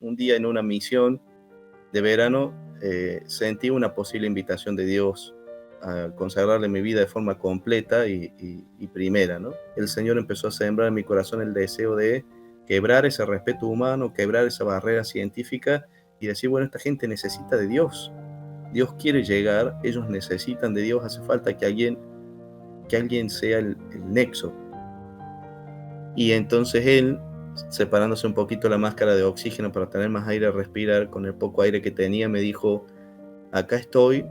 un día en una misión de verano sentí una posible invitación de Dios a consagrarle mi vida de forma completa y primera, ¿no? El Señor empezó a sembrar en mi corazón el deseo de quebrar ese respeto humano, quebrar esa barrera científica y decir, bueno, esta gente necesita de Dios. Dios quiere llegar, ellos necesitan de Dios, hace falta que alguien sea el nexo. Y entonces él, separándose un poquito la máscara de oxígeno para tener más aire a respirar, con el poco aire que tenía, me dijo, acá estoy,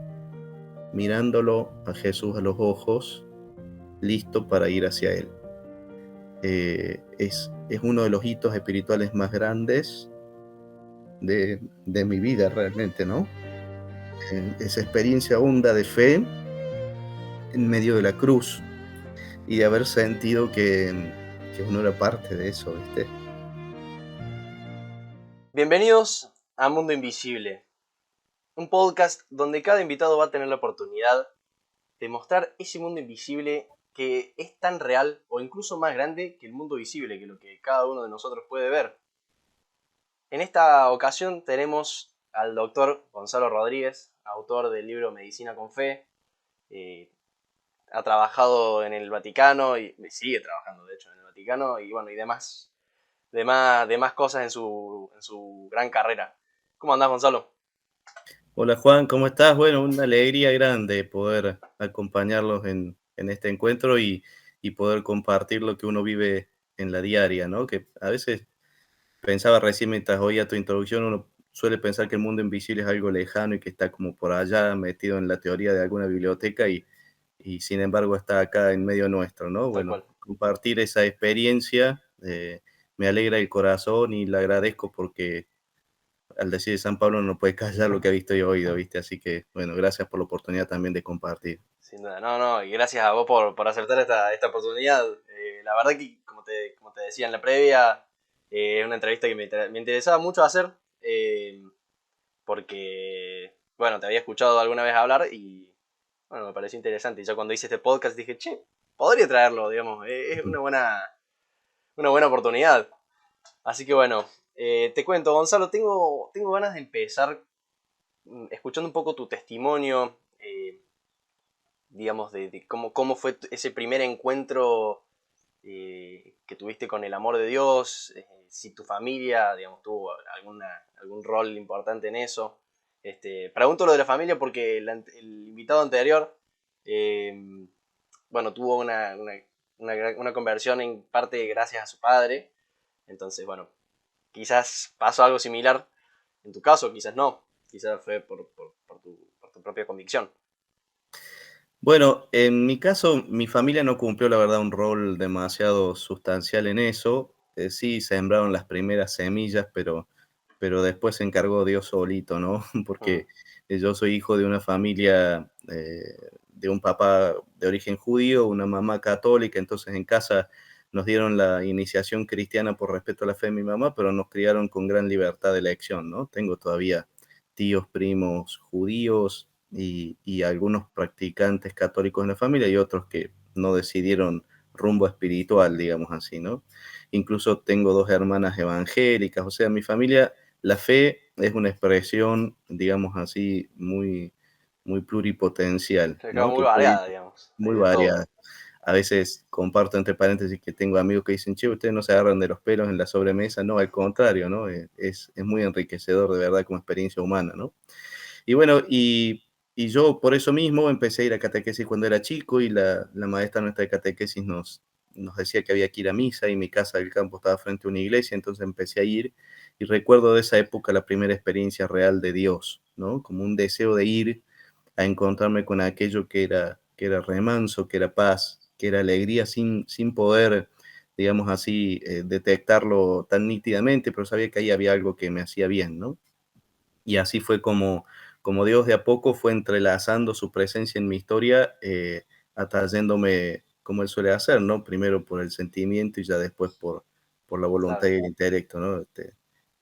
mirándolo a Jesús a los ojos, listo para ir hacia él. Es uno de los hitos espirituales más grandes de mi vida realmente, ¿no? Esa experiencia honda de fe en medio de la cruz y de haber sentido que uno era parte de eso, ¿viste? Bienvenidos a Mundo Invisible, un podcast donde cada invitado va a tener la oportunidad de mostrar ese mundo invisible que es tan real o incluso más grande que el mundo visible, que lo que cada uno de nosotros puede ver. En esta ocasión tenemos al doctor Gonzalo Rodríguez, autor del libro Medicina con Fe. Ha trabajado en el Vaticano y sigue trabajando de hecho en el Vaticano y bueno, y demás cosas en su gran carrera. ¿Cómo andás, Gonzalo? Hola Juan, ¿cómo estás? Bueno, una alegría grande poder acompañarlos en este encuentro y poder compartir lo que uno vive en la diaria, ¿no? Que a veces pensaba recién mientras oía tu introducción, uno suele pensar que el mundo invisible es algo lejano y que está como por allá metido en la teoría de alguna biblioteca y sin embargo está acá en medio nuestro, ¿no? Tal Bueno, cual. compartir esa experiencia me alegra el corazón y le agradezco porque al decir San Pablo no puede callar lo que ha visto y oído, ¿viste? Así que, bueno, gracias por la oportunidad también de compartir. Sin duda, no, y gracias a vos por aceptar esta oportunidad. La verdad que, como te decía en la previa, es una entrevista que me interesaba mucho hacer, porque, bueno, te había escuchado alguna vez hablar y, bueno, me pareció interesante. Y ya cuando hice este podcast dije, che, podría traerlo, digamos, es una buena oportunidad. Así que, bueno, te cuento, Gonzalo, tengo ganas de empezar escuchando un poco tu testimonio, digamos, de cómo fue ese primer encuentro que tuviste con el amor de Dios, si tu familia, digamos, tuvo algún rol importante en eso. Pregunto lo de la familia porque el invitado anterior, eh, bueno, tuvo una conversión en parte gracias a su padre. Entonces, bueno, quizás pasó algo similar en tu caso, quizás no. Quizás fue por tu propia convicción. Bueno, en mi caso, mi familia no cumplió, la verdad, un rol demasiado sustancial en eso. Sí, sembraron las primeras semillas, pero después se encargó Dios solito, ¿no? Mm, Porque yo soy hijo de una familia, de un papá de origen judío, una mamá católica, entonces en casa nos dieron la iniciación cristiana por respeto a la fe de mi mamá, pero nos criaron con gran libertad de elección, ¿no? Tengo todavía tíos, primos judíos y algunos practicantes católicos en la familia y otros que no decidieron rumbo espiritual, digamos así, ¿no? Incluso tengo dos hermanas evangélicas, o sea, mi familia, la fe es una expresión, digamos así, muy pluripotencial, se quedó ¿no? muy Que puede ir variada, digamos. Hay muy de todo. variada. A veces comparto entre paréntesis que tengo amigos que dicen, che, ustedes no se agarran de los pelos en la sobremesa. No, al contrario, ¿no? Es muy enriquecedor de verdad como experiencia humana, ¿no? Y bueno, y yo por eso mismo empecé a ir a catequesis cuando era chico y la maestra nuestra de catequesis nos decía que había que ir a misa y mi casa del campo estaba frente a una iglesia, entonces empecé a ir y recuerdo de esa época la primera experiencia real de Dios, ¿no? Como un deseo de ir a encontrarme con aquello que era remanso, que era paz, que era alegría sin poder, digamos así, detectarlo tan nítidamente, pero sabía que ahí había algo que me hacía bien, ¿no? Y así fue como Dios de a poco fue entrelazando su presencia en mi historia, atrayéndome como Él suele hacer, ¿no? Primero por el sentimiento y ya después por la voluntad Claro. y el intelecto, ¿no?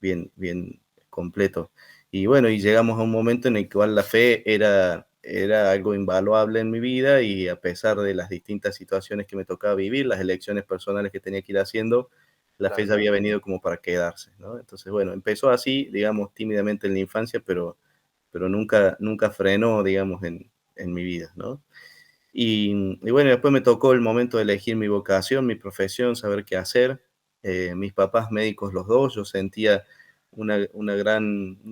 Bien completo. Y bueno, y llegamos a un momento en el cual la fe era algo invaluable en mi vida y a pesar de las distintas situaciones que me tocaba vivir, las elecciones personales que tenía que ir haciendo, la fe claro, ya había venido como para quedarse, ¿no? Entonces, bueno, empezó así, digamos, tímidamente en la infancia, pero nunca frenó, digamos, en mi vida, ¿no? Y bueno, después me tocó el momento de elegir mi vocación, mi profesión, saber qué hacer. Mis papás médicos los dos, yo sentía un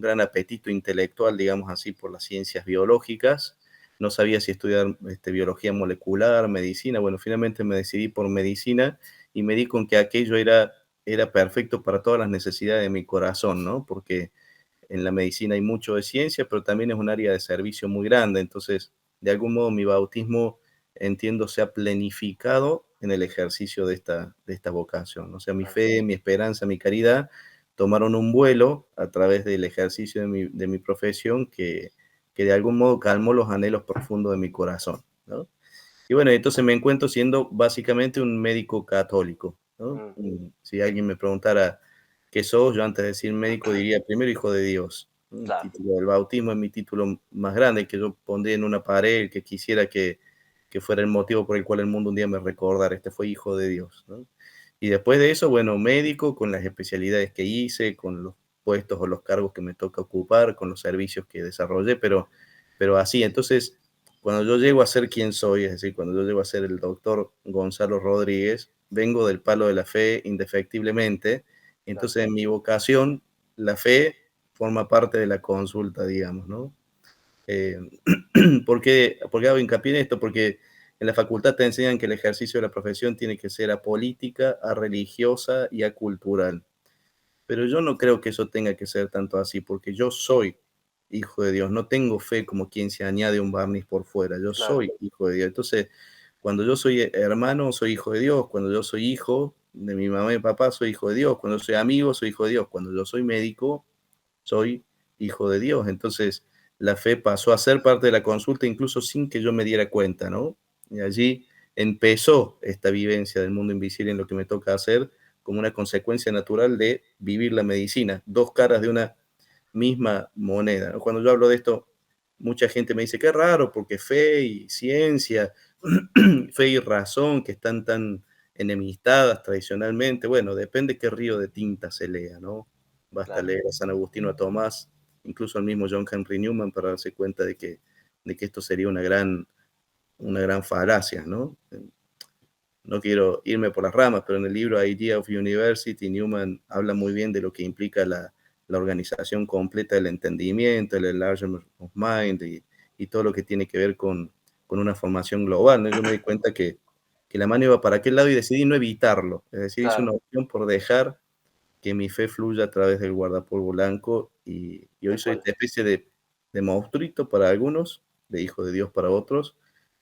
gran apetito intelectual, digamos así, por las ciencias biológicas. No sabía si estudiar biología molecular, medicina. Bueno, finalmente me decidí por medicina y me di con que aquello era perfecto para todas las necesidades de mi corazón, ¿no? Porque en la medicina hay mucho de ciencia, pero también es un área de servicio muy grande. Entonces, de algún modo, mi bautismo, entiendo, se ha planificado en el ejercicio de esta vocación. O sea, mi claro, fe, mi esperanza, mi caridad tomaron un vuelo a través del ejercicio de mi profesión que de algún modo calmó los anhelos profundos de mi corazón, ¿no? Y bueno, entonces me encuentro siendo básicamente un médico católico, ¿no? mm, Si alguien me preguntara qué sos, yo antes de decir médico diría primero hijo de Dios, ¿no? El claro, título del bautismo es mi título más grande, que yo pondría en una pared, que quisiera que fuera el motivo por el cual el mundo un día me recordara, este fue hijo de Dios, ¿no? Y después de eso, bueno, médico con las especialidades que hice, con los puestos o los cargos que me toca ocupar, con los servicios que desarrollé, pero así, entonces cuando yo llego a ser quien soy, es decir, cuando yo llego a ser el doctor Gonzalo Rodríguez, vengo del palo de la fe indefectiblemente. claro, Entonces, en mi vocación, la fe forma parte de la consulta, digamos, ¿no? Eh, ¿por qué hago hincapié en esto? Porque en la facultad te enseñan que el ejercicio de la profesión tiene que ser apolítica, religiosa y acultural. Pero yo no creo que eso tenga que ser tanto así, porque yo soy hijo de Dios, no tengo fe como quien se añade un barniz por fuera, yo claro, soy hijo de Dios. Entonces, cuando yo soy hermano, soy hijo de Dios, cuando yo soy hijo de mi mamá y papá, soy hijo de Dios, cuando soy amigo, soy hijo de Dios, cuando yo soy médico, soy hijo de Dios. Entonces, la fe pasó a ser parte de la consulta incluso sin que yo me diera cuenta, ¿no? Y allí empezó esta vivencia del mundo invisible en lo que me toca hacer como una consecuencia natural de vivir la medicina, dos caras de una misma moneda, ¿no? Cuando yo hablo de esto, mucha gente me dice, qué raro, porque fe y ciencia, fe y razón, que están tan enemistadas tradicionalmente. Bueno, depende qué río de tinta se lea, ¿no? Basta claro, leer a San Agustín o a Tomás, incluso al mismo John Henry Newman, para darse cuenta de que esto sería una gran falacia, ¿no? No quiero irme por las ramas, pero en el libro Idea of University, Newman habla muy bien de lo que implica la organización completa del entendimiento, el enlargement of mind y todo lo que tiene que ver con una formación global, ¿no? Yo me di cuenta que la mano iba para aquel lado y decidí no evitarlo, es decir, hice una claro, opción por dejar que mi fe fluya a través del guardapolvo blanco y hoy tal soy cual, esta especie de monstruito para algunos, de hijo de Dios para otros,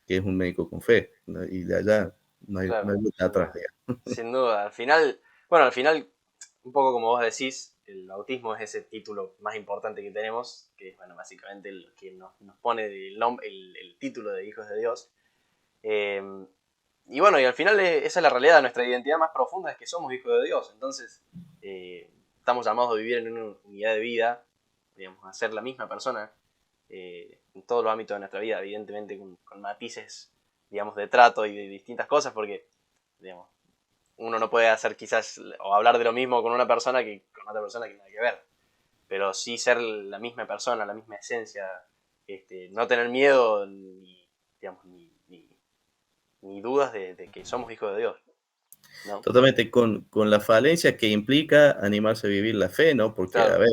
que es un médico con fe, ¿no? Y de allá no claro, hay vuelta sin atrás, duda, digamos. sin duda, al final, bueno, al final, un poco como vos decís, el bautismo es ese título más importante que tenemos, que es, bueno, básicamente el que nos pone el título de hijos de Dios. Eh, y bueno, y al final esa es la realidad, nuestra identidad más profunda es que somos hijos de Dios, entonces estamos llamados a vivir en una unidad de vida, digamos, a ser la misma persona en todos los ámbitos de nuestra vida, evidentemente con matices, digamos, de trato y de distintas cosas, porque, digamos, uno no puede hacer quizás o hablar de lo mismo con una persona que con otra persona que nada que ver, pero sí ser la misma persona, la misma esencia, no tener miedo ni, digamos, ni dudas de que somos hijos de Dios, ¿no? Totalmente, con la falencia que implica animarse a vivir la fe, ¿no? Porque, a Claro, ver,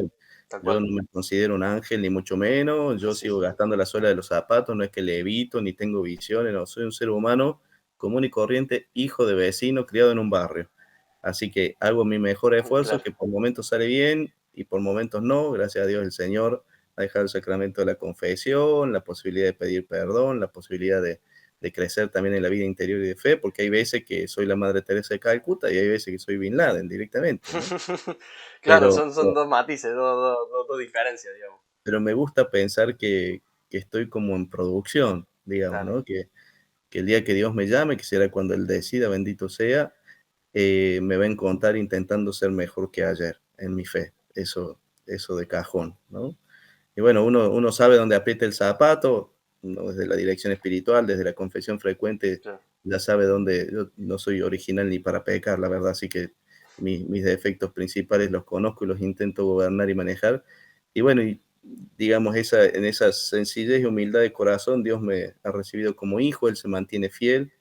tal yo cual. no me considero un ángel, ni mucho menos, yo Sí, sigo sí, gastando la suela de los zapatos, no es que levito, ni tengo visiones, no, soy un ser humano común y corriente, hijo de vecino, criado en un barrio. Así que hago mi mejor esfuerzo, claro, que por momentos sale bien y por momentos no, gracias a Dios el Señor ha dejado el sacramento de la confesión, la posibilidad de pedir perdón, la posibilidad de crecer también en la vida interior y de fe, porque hay veces que soy la Madre Teresa de Calcuta y hay veces que soy Bin Laden directamente, ¿no? claro, Pero, son dos matices, dos diferencias, digamos. pero me gusta pensar que estoy como en producción, digamos, Claro, ¿no? Que el día que Dios me llame, que será cuando Él decida, bendito sea, me va a encontrar intentando ser mejor que ayer en mi fe, eso de cajón, ¿no? Y bueno, uno sabe dónde aprieta el zapato, ¿no? Desde la dirección espiritual, desde la confesión frecuente, claro. ya sabe dónde, yo no soy original ni para pecar, la verdad, así que mis defectos principales los conozco y los intento gobernar y manejar. Y bueno, y digamos, en esa sencillez y humildad de corazón, Dios me ha recibido como hijo, Él se mantiene fiel,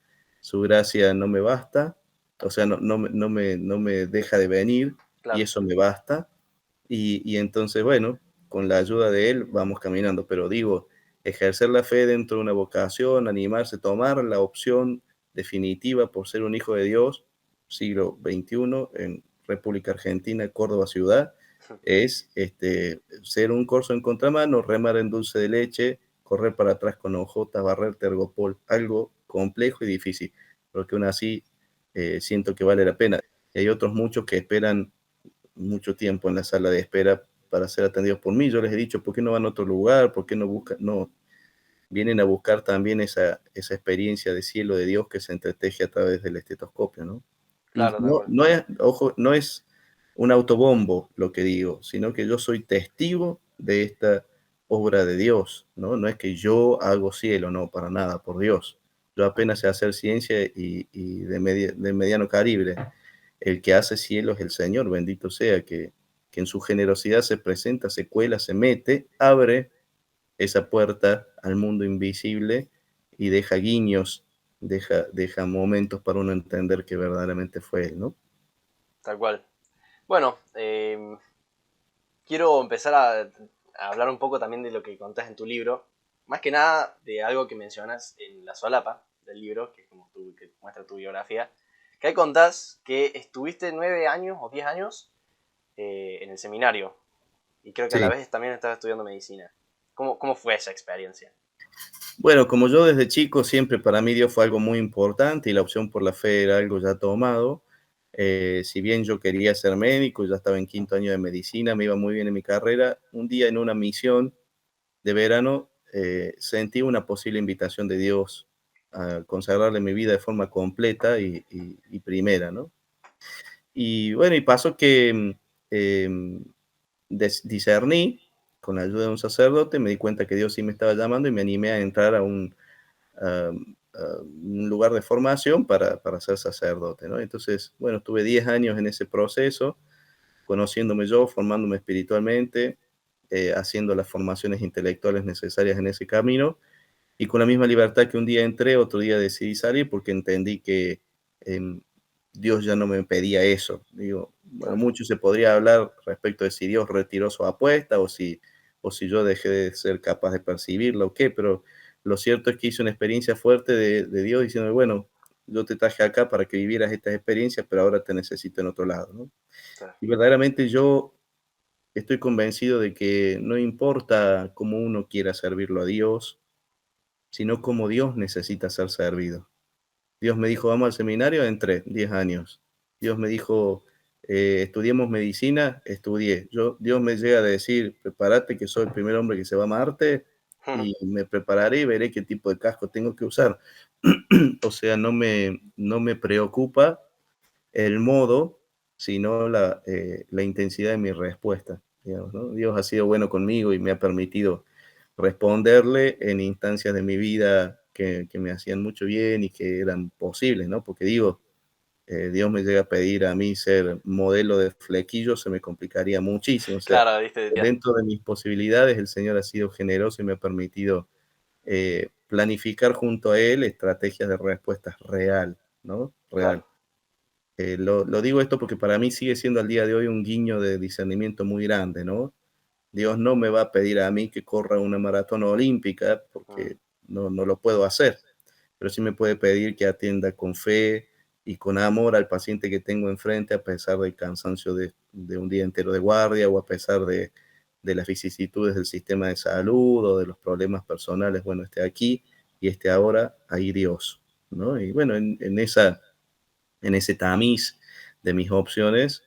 su gracia no me basta, o sea, no me deja de venir y Claro, eso me basta. Y entonces, bueno, con la ayuda de Él vamos caminando, pero digo, ejercer la fe dentro de una vocación, animarse, tomar la opción definitiva por ser un hijo de Dios, siglo XXI, en República Argentina, Córdoba ciudad, es ser un corzo en contramano, remar en dulce de leche, correr para atrás con ojotas, barrer tergopol, algo complejo y difícil, pero que aún así siento que vale la pena. Y hay otros muchos que esperan mucho tiempo en la sala de espera para ser atendidos por mí. Yo les he dicho, ¿por qué no van a otro lugar? ¿Por qué no buscan? No, vienen a buscar también esa experiencia de cielo de Dios que se entreteje a través del estetoscopio, ¿no? Y claro, tal cual. no es, ojo, no es un autobombo lo que digo, sino que yo soy testigo de esta obra de Dios, ¿no? No es que yo hago cielo, no, para nada, por Dios. Yo apenas sé hacer ciencia y de mediano calibre. El que hace cielo es el Señor, bendito sea, que en su generosidad se presenta, se cuela, se mete, abre esa puerta al mundo invisible y deja guiños, deja momentos para uno entender que verdaderamente fue Él, ¿no? Tal cual. Bueno, quiero empezar a hablar un poco también de lo que contás en tu libro. Más que nada de algo que mencionas en la solapa del libro, que es como que muestra tu biografía. Que ahí contás que estuviste 9 años o 10 años en el seminario. Y creo que a la Sí. vez también estabas estudiando medicina. ¿Cómo fue esa experiencia? Bueno, como yo desde chico siempre para mí Dios fue algo muy importante y la opción por la fe era algo ya tomado. Si bien yo quería ser médico, ya estaba en quinto año de medicina, me iba muy bien en mi carrera, un día en una misión de verano sentí una posible invitación de Dios a consagrarle mi vida de forma completa y primera, ¿no? Y bueno, y pasó que discerní con la ayuda de un sacerdote, me di cuenta que Dios sí me estaba llamando y me animé a entrar a un lugar de formación para ser sacerdote, ¿no? Entonces, bueno, estuve 10 años en ese proceso, conociéndome yo, formándome espiritualmente, haciendo las formaciones intelectuales necesarias en ese camino y con la misma libertad que un día entré, otro día decidí salir porque entendí que em, Dios ya no me pedía eso. Digo, bueno, Claro. mucho se podría hablar respecto de si Dios retiró su apuesta o si yo dejé de ser capaz de percibirla o qué, pero lo cierto es que hice una experiencia fuerte de Dios diciendo, bueno, yo te traje acá para que vivieras estas experiencias, pero ahora te necesito en otro lado, ¿no? Claro. Y verdaderamente yo estoy convencido de que no importa cómo uno quiera servirlo a Dios, sino cómo Dios necesita ser servido. Dios me dijo, vamos al seminario, entré, 10 años. Dios me dijo, estudiemos medicina, estudié. Dios me llega a decir, prepárate que soy el primer hombre que se va a Marte y me prepararé y veré qué tipo de casco tengo que usar. O sea, no me preocupa el modo, sino la intensidad de mi respuesta. Digamos, ¿no? Dios ha sido bueno conmigo y me ha permitido responderle en instancias de mi vida que me hacían mucho bien y que eran posibles, ¿no? Porque digo, Dios me llega a pedir a mí ser modelo de flequillo, se me complicaría muchísimo. O sea, Claro, viste, Dios. dentro de mis posibilidades, el Señor ha sido generoso y me ha permitido planificar junto a Él estrategias de respuestas real, ¿no? Claro. Real. Lo digo esto porque para mí sigue siendo al día de hoy un guiño de discernimiento muy grande, ¿no? Dios no me va a pedir a mí que corra una maratón olímpica Mm, porque no lo puedo hacer, pero sí me puede pedir que atienda con fe y con amor al paciente que tengo enfrente a pesar del cansancio de un día entero de guardia o a pesar de las vicisitudes del sistema de salud o de los problemas personales. Bueno, esté aquí y esté ahora, ahí Dios, ¿no? Y bueno, en ese tamiz de mis opciones,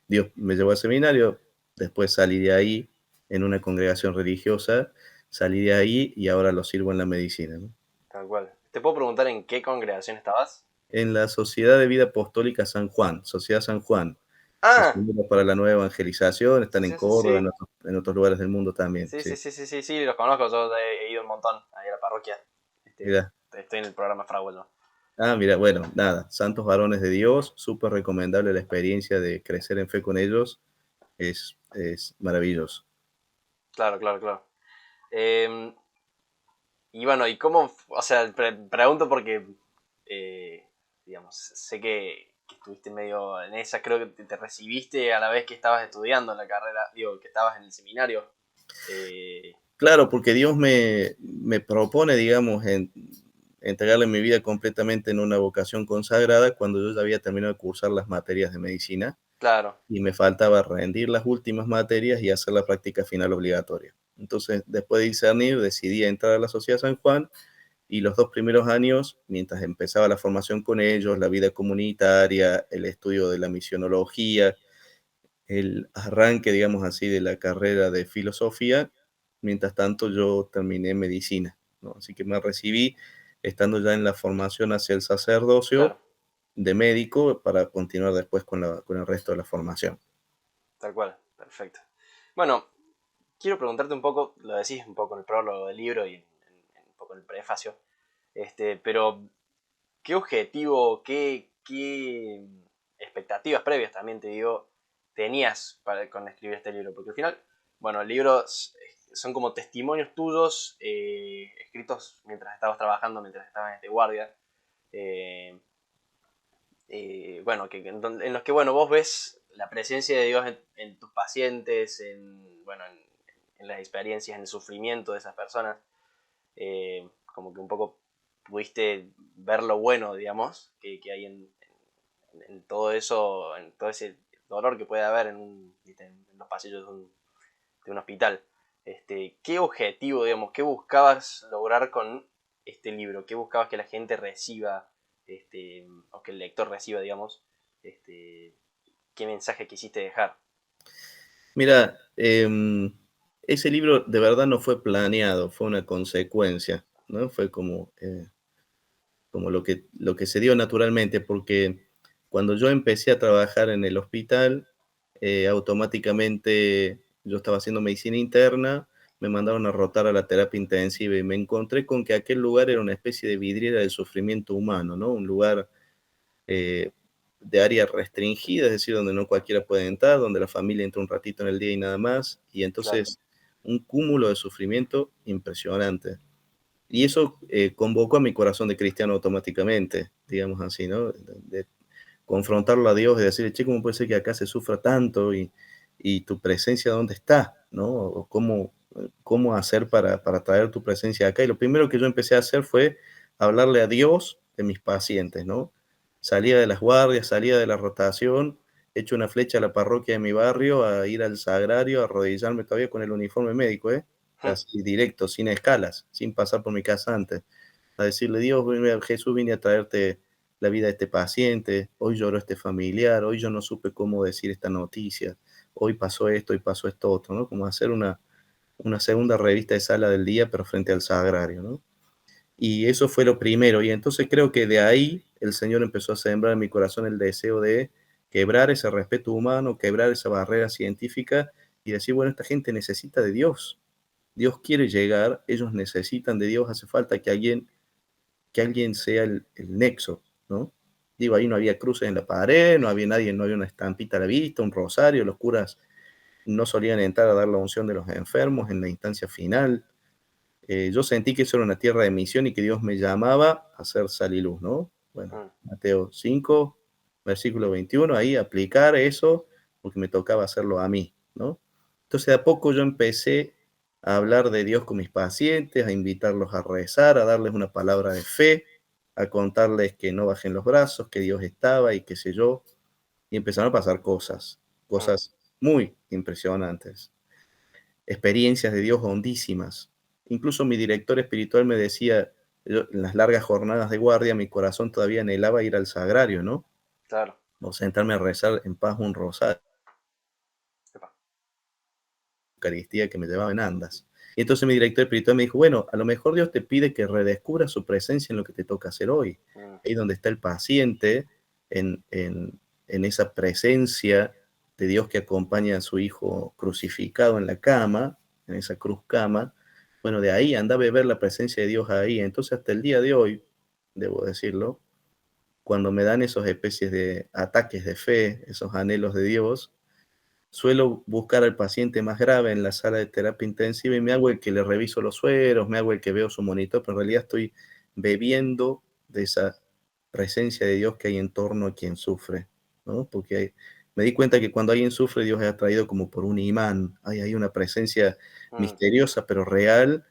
Dios me llevó al seminario, después salí de ahí en una congregación religiosa, salí de ahí y ahora lo sirvo en la medicina, ¿no? tal cual. ¿Te puedo preguntar en qué congregación estabas? En la Sociedad de Vida Apostólica San Juan, Sociedad San Juan, es Ah, un grupo para la nueva evangelización, están en sí, sí, Córdoba, sí. en otros lugares del mundo también, Sí, sí, sí. sí, sí, sí, sí, los conozco, yo he ido un montón ahí a la parroquia. Este, Mira, estoy en el programa Fragüe yo. Ah, mira, bueno, nada, santos varones de Dios, súper recomendable la experiencia de crecer en fe con ellos, es maravilloso. Claro, claro, claro. Eh, y bueno, ¿y cómo? O sea, pregunto porque, eh, digamos, sé que estuviste medio en esa, creo que te recibiste a la vez que estabas estudiando en la carrera, digo, que estabas en el seminario. Eh, Claro, porque Dios me propone, digamos, entregarle mi vida completamente en una vocación consagrada cuando yo ya había terminado de cursar las materias de medicina claro, y me faltaba rendir las últimas materias y hacer la práctica final obligatoria. Entonces, después de discernir, decidí entrar a la Sociedad San Juan y los 2 primeros años, mientras empezaba la formación con ellos, la vida comunitaria, el estudio de la misionología, el arranque, digamos así, de la carrera de filosofía. Mientras tanto, yo terminé medicina, ¿no? Así que me recibí estando ya en la formación hacia el sacerdocio claro, de médico para continuar después con el resto de la formación. tal cual, perfecto. Bueno, quiero preguntarte un poco, lo decís un poco en el prólogo del libro y en un poco en el prefacio, pero ¿qué objetivo, qué expectativas previas también te digo, tenías con escribir este libro? Porque al final, bueno, el libro son como testimonios tuyos escritos mientras estabas trabajando, mientras estabas de guardia. eh, bueno, en los que bueno, vos ves la presencia de Dios en tus pacientes, bueno, en las experiencias, en el sufrimiento de esas personas. Como que un poco pudiste ver lo bueno, digamos, que hay en todo eso, en todo ese dolor que puede haber en los pasillos de un hospital. ¿Qué objetivo, digamos, qué buscabas lograr con este libro? ¿Qué buscabas que la gente reciba, o que el lector reciba, digamos? Este, ¿Qué mensaje quisiste dejar? Mira, ese libro de verdad no fue planeado, fue una consecuencia, ¿no? Fue como lo que se dio naturalmente, porque cuando yo empecé a trabajar en el hospital, automáticamente yo estaba haciendo medicina interna, me mandaron a rotar a la terapia intensiva y me encontré con que aquel lugar era una especie de vidriera del sufrimiento humano, ¿no? Un lugar eh, de área restringida, es decir, donde no cualquiera puede entrar, donde la familia entra un ratito en el día y nada más, y Claro. entonces un cúmulo de sufrimiento impresionante. Y eso convocó a mi corazón de cristiano automáticamente, digamos así, ¿no? De confrontarlo a Dios y decirle, che, ¿cómo puede ser que acá se sufra tanto y tu presencia dónde está? ¿No? O cómo hacer para traer tu presencia acá. Y lo primero que yo empecé a hacer fue hablarle a Dios de mis pacientes, ¿no? Salía de las guardias, salía de la rotación, hecho una flecha a la parroquia de mi barrio, a ir al sagrario, a arrodillarme todavía con el uniforme médico, ¿eh? Así directo, sin escalas, sin pasar por mi casa antes, a decirle, Dios, Jesús, vine a traerte la vida de este paciente, hoy lloró este familiar, hoy yo no supe cómo decir esta noticia, hoy pasó esto otro, ¿no? Como hacer una segunda revista de sala del día, pero frente al sagrario, ¿no? Y eso fue lo primero, y entonces creo que de ahí el Señor empezó a sembrar en mi corazón el deseo de quebrar ese respeto humano, quebrar esa barrera científica y decir, bueno, esta gente necesita de Dios, Dios quiere llegar, ellos necesitan de Dios, hace falta que alguien sea el nexo, ¿no? Digo, ahí no había cruces en la pared, no había nadie, no había una estampita a la vista, un rosario, los curas no solían entrar a dar la unción de los enfermos en la instancia final. Yo sentí que eso era una tierra de misión y que Dios me llamaba a hacer sal y luz, ¿no? Bueno, Mm, Mateo 5, versículo 21, ahí aplicar eso, porque me tocaba hacerlo a mí, ¿no? Entonces, de a poco yo empecé a hablar de Dios con mis pacientes, a invitarlos a rezar, a darles una palabra de fe, a contarles que no bajen los brazos, que Dios estaba y qué sé yo. Y empezaron a pasar cosas, mm. cosas muy impresionantes, experiencias de Dios hondísimas. Incluso mi director espiritual me decía, en las largas jornadas de guardia, mi corazón todavía anhelaba ir al sagrario, ¿no? Claro. O sentarme a rezar en paz un rosario, Epa. Eucaristía que me llevaba en andas. Y entonces mi director espiritual me dijo, bueno, a lo mejor Dios te pide que redescubras su presencia en lo que te toca hacer hoy. Mm, Ahí donde está el paciente, en esa presencia de Dios que acompaña a su hijo crucificado en la cama, en esa cruz cama. Bueno, de ahí anda a beber la presencia de Dios ahí. Entonces hasta el día de hoy, debo decirlo, cuando me dan esos especies de ataques de fe, esos anhelos de Dios, suelo buscar al paciente más grave en la sala de terapia intensiva y me hago el que le reviso los sueros, me hago el que veo su monitor, pero en realidad estoy bebiendo de esa presencia de Dios que hay en torno a quien sufre, ¿no? Porque me di cuenta que cuando alguien sufre, Dios es atraído como por un imán. Hay una presencia Mm, misteriosa pero real,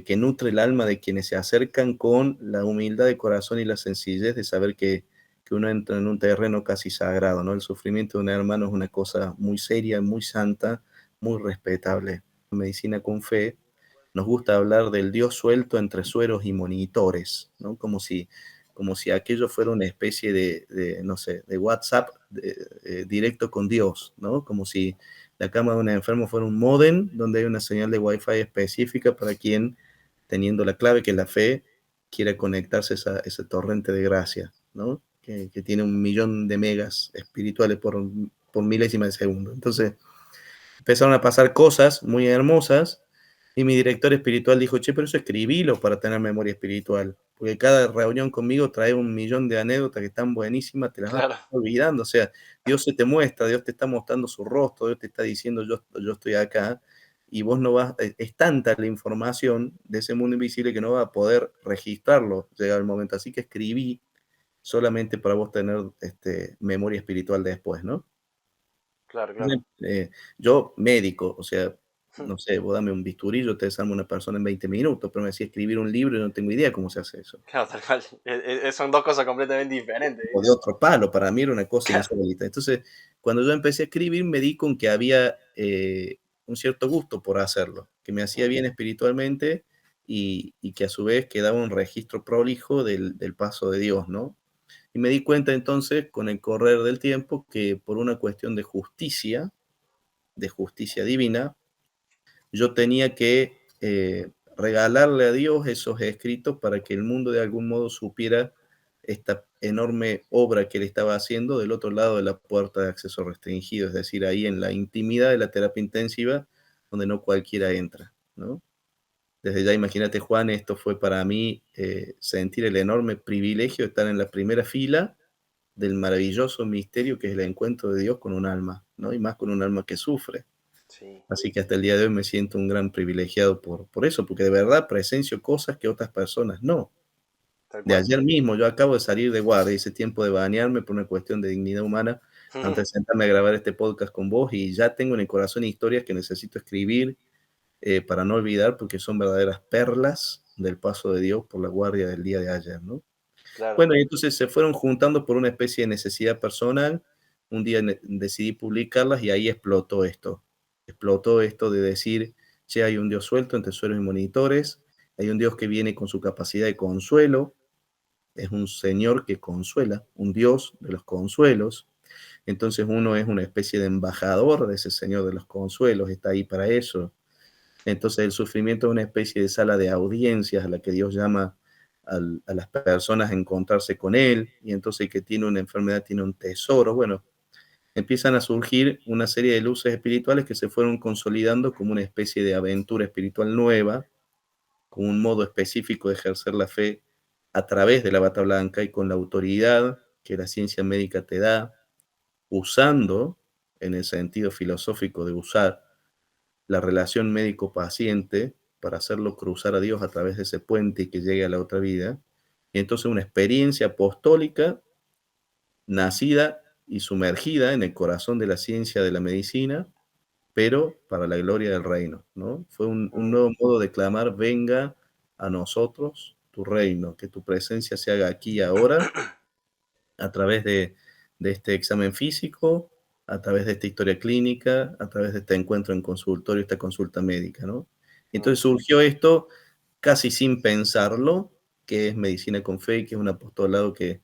que nutre el alma de quienes se acercan con la humildad de corazón y la sencillez de saber que uno entra en un terreno casi sagrado, ¿no? El sufrimiento de un hermano es una cosa muy seria, muy santa, muy respetable. Medicina con fe, nos gusta hablar del Dios suelto entre sueros y monitores, ¿no? Como si aquello fuera una especie de, no sé, de WhatsApp directo con Dios, ¿no? Como si la cama de un enfermo fuera un módem donde hay una señal de Wi-Fi específica para quien, teniendo la clave que es la fe, quiera conectarse a ese torrente de gracia, ¿no? Que tiene 1 millón de megas espirituales por milésima de segundo. Entonces, empezaron a pasar cosas muy hermosas y mi director espiritual dijo, che, pero eso escribilo para tener memoria espiritual, porque cada reunión conmigo trae 1 millón de anécdotas que están buenísimas, te las vas claro, olvidando, o sea, Dios se te muestra, Dios te está mostrando su rostro, Dios te está diciendo, yo estoy acá, y vos no vas, es tanta la información de ese mundo invisible que no vas a poder registrarlo, llega el momento, así que escribí solamente para vos tener memoria espiritual después, ¿no? claro, claro. Yo, médico, o sea, no sé, vos dame un bisturí, yo te desarmo una persona en 20 minutos, pero me decía escribir un libro y no tengo idea cómo se hace eso. Claro, tal cual. Son dos cosas completamente diferentes, O de ¿viste? otro palo, para mí era una cosa Claro. insólita. Entonces, cuando yo empecé a escribir, me di con que había un cierto gusto por hacerlo, que me hacía Mm, bien espiritualmente y que a su vez quedaba un registro prolijo del paso de Dios, ¿no? Y me di cuenta entonces, con el correr del tiempo, que por una cuestión de justicia divina, yo tenía que regalarle a Dios esos escritos para que el mundo de algún modo supiera esta enorme obra que él estaba haciendo del otro lado de la puerta de acceso restringido, es decir, ahí en la intimidad de la terapia intensiva, donde no cualquiera entra, ¿no? Desde ya, imagínate, Juan, esto fue para mí sentir el enorme privilegio de estar en la primera fila del maravilloso misterio que es el encuentro de Dios con un alma, ¿no? Y más con un alma que sufre. sí, Así que hasta el día de hoy me siento un gran privilegiado por eso, porque de verdad presencio cosas que otras personas no. tal De cual. ayer mismo, yo acabo de salir de guardia, hice tiempo de bañarme por una cuestión de dignidad humana antes de sentarme a grabar este podcast con vos y ya tengo en el corazón historias que necesito escribir para no olvidar porque son verdaderas perlas del paso de Dios por la guardia del día de ayer, ¿no? Claro. Bueno, y entonces se fueron juntando por una especie de necesidad personal. Un día decidí publicarlas y ahí explotó esto. Explotó esto de decir, che, hay un Dios suelto entre suelos y monitores, hay un Dios que viene con su capacidad de consuelo, es un Señor que consuela, un Dios de los consuelos. Entonces uno es una especie de embajador de ese Señor de los consuelos, está ahí para eso. Entonces el sufrimiento es una especie de sala de audiencias a la que Dios llama a las personas a encontrarse con Él, y entonces el que tiene una enfermedad tiene un tesoro. Bueno, empiezan a surgir una serie de luces espirituales que se fueron consolidando como una especie de aventura espiritual nueva, con un modo específico de ejercer la fe a través de la bata blanca y con la autoridad que la ciencia médica te da, usando, en el sentido filosófico de usar, la relación médico-paciente para hacerlo cruzar a Dios a través de ese puente y que llegue a la otra vida. Y entonces una experiencia apostólica nacida y sumergida en el corazón de la ciencia de la medicina, pero para la gloria del reino, ¿no? Fue un Mm, nuevo modo de clamar, venga a nosotros tu reino, que tu presencia se haga aquí y ahora, a través de este examen físico, a través de esta historia clínica, a través de este encuentro en consultorio, esta consulta médica, ¿no? Y mm, entonces surgió esto casi sin pensarlo, que es Medicina con Fe, que es un apostolado que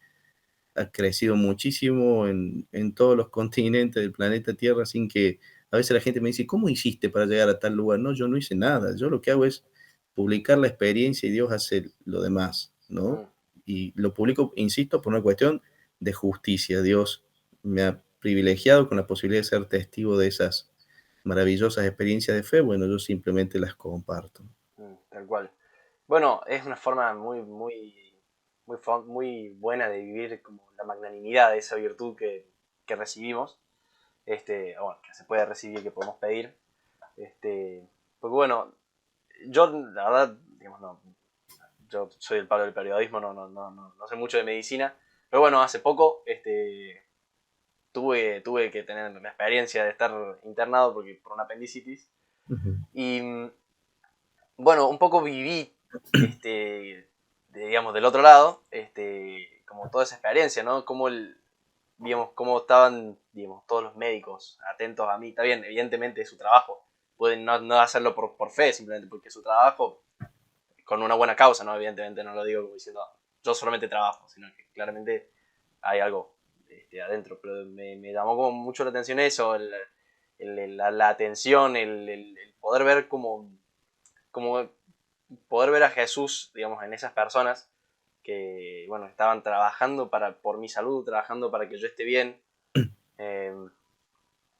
ha crecido muchísimo en todos los continentes del planeta Tierra, sin que a veces la gente me dice, ¿cómo hiciste para llegar a tal lugar? No, yo no hice nada, yo lo que hago es publicar la experiencia y Dios hace lo demás, ¿no? mm, Y lo publico, insisto, por una cuestión de justicia. Dios me ha privilegiado con la posibilidad de ser testigo de esas maravillosas experiencias de fe, bueno, yo simplemente las comparto. tal cual. Bueno, es una forma muy, muy muy buena de vivir como la magnanimidad de esa virtud que recibimos, bueno, que se puede recibir, que podemos pedir. Porque bueno, yo la verdad, digamos, no, yo soy el palo del periodismo, no sé mucho de medicina, pero bueno, hace poco tuve que tener la experiencia de estar internado por una apendicitis. Ujú. Y bueno, un poco viví, digamos, del otro lado, como toda esa experiencia, ¿no? Digamos, cómo estaban, digamos, todos los médicos atentos a mí. Está bien, evidentemente es su trabajo. Pueden no hacerlo por fe, simplemente porque es su trabajo, con una buena causa, ¿no? Evidentemente no lo digo como diciendo, yo solamente trabajo, sino que claramente hay algo adentro. Pero me llamó como mucho la atención eso, la atención, el poder ver como poder ver a Jesús, digamos, en esas personas que, bueno, estaban trabajando por mi salud, trabajando para que yo esté bien. Eh,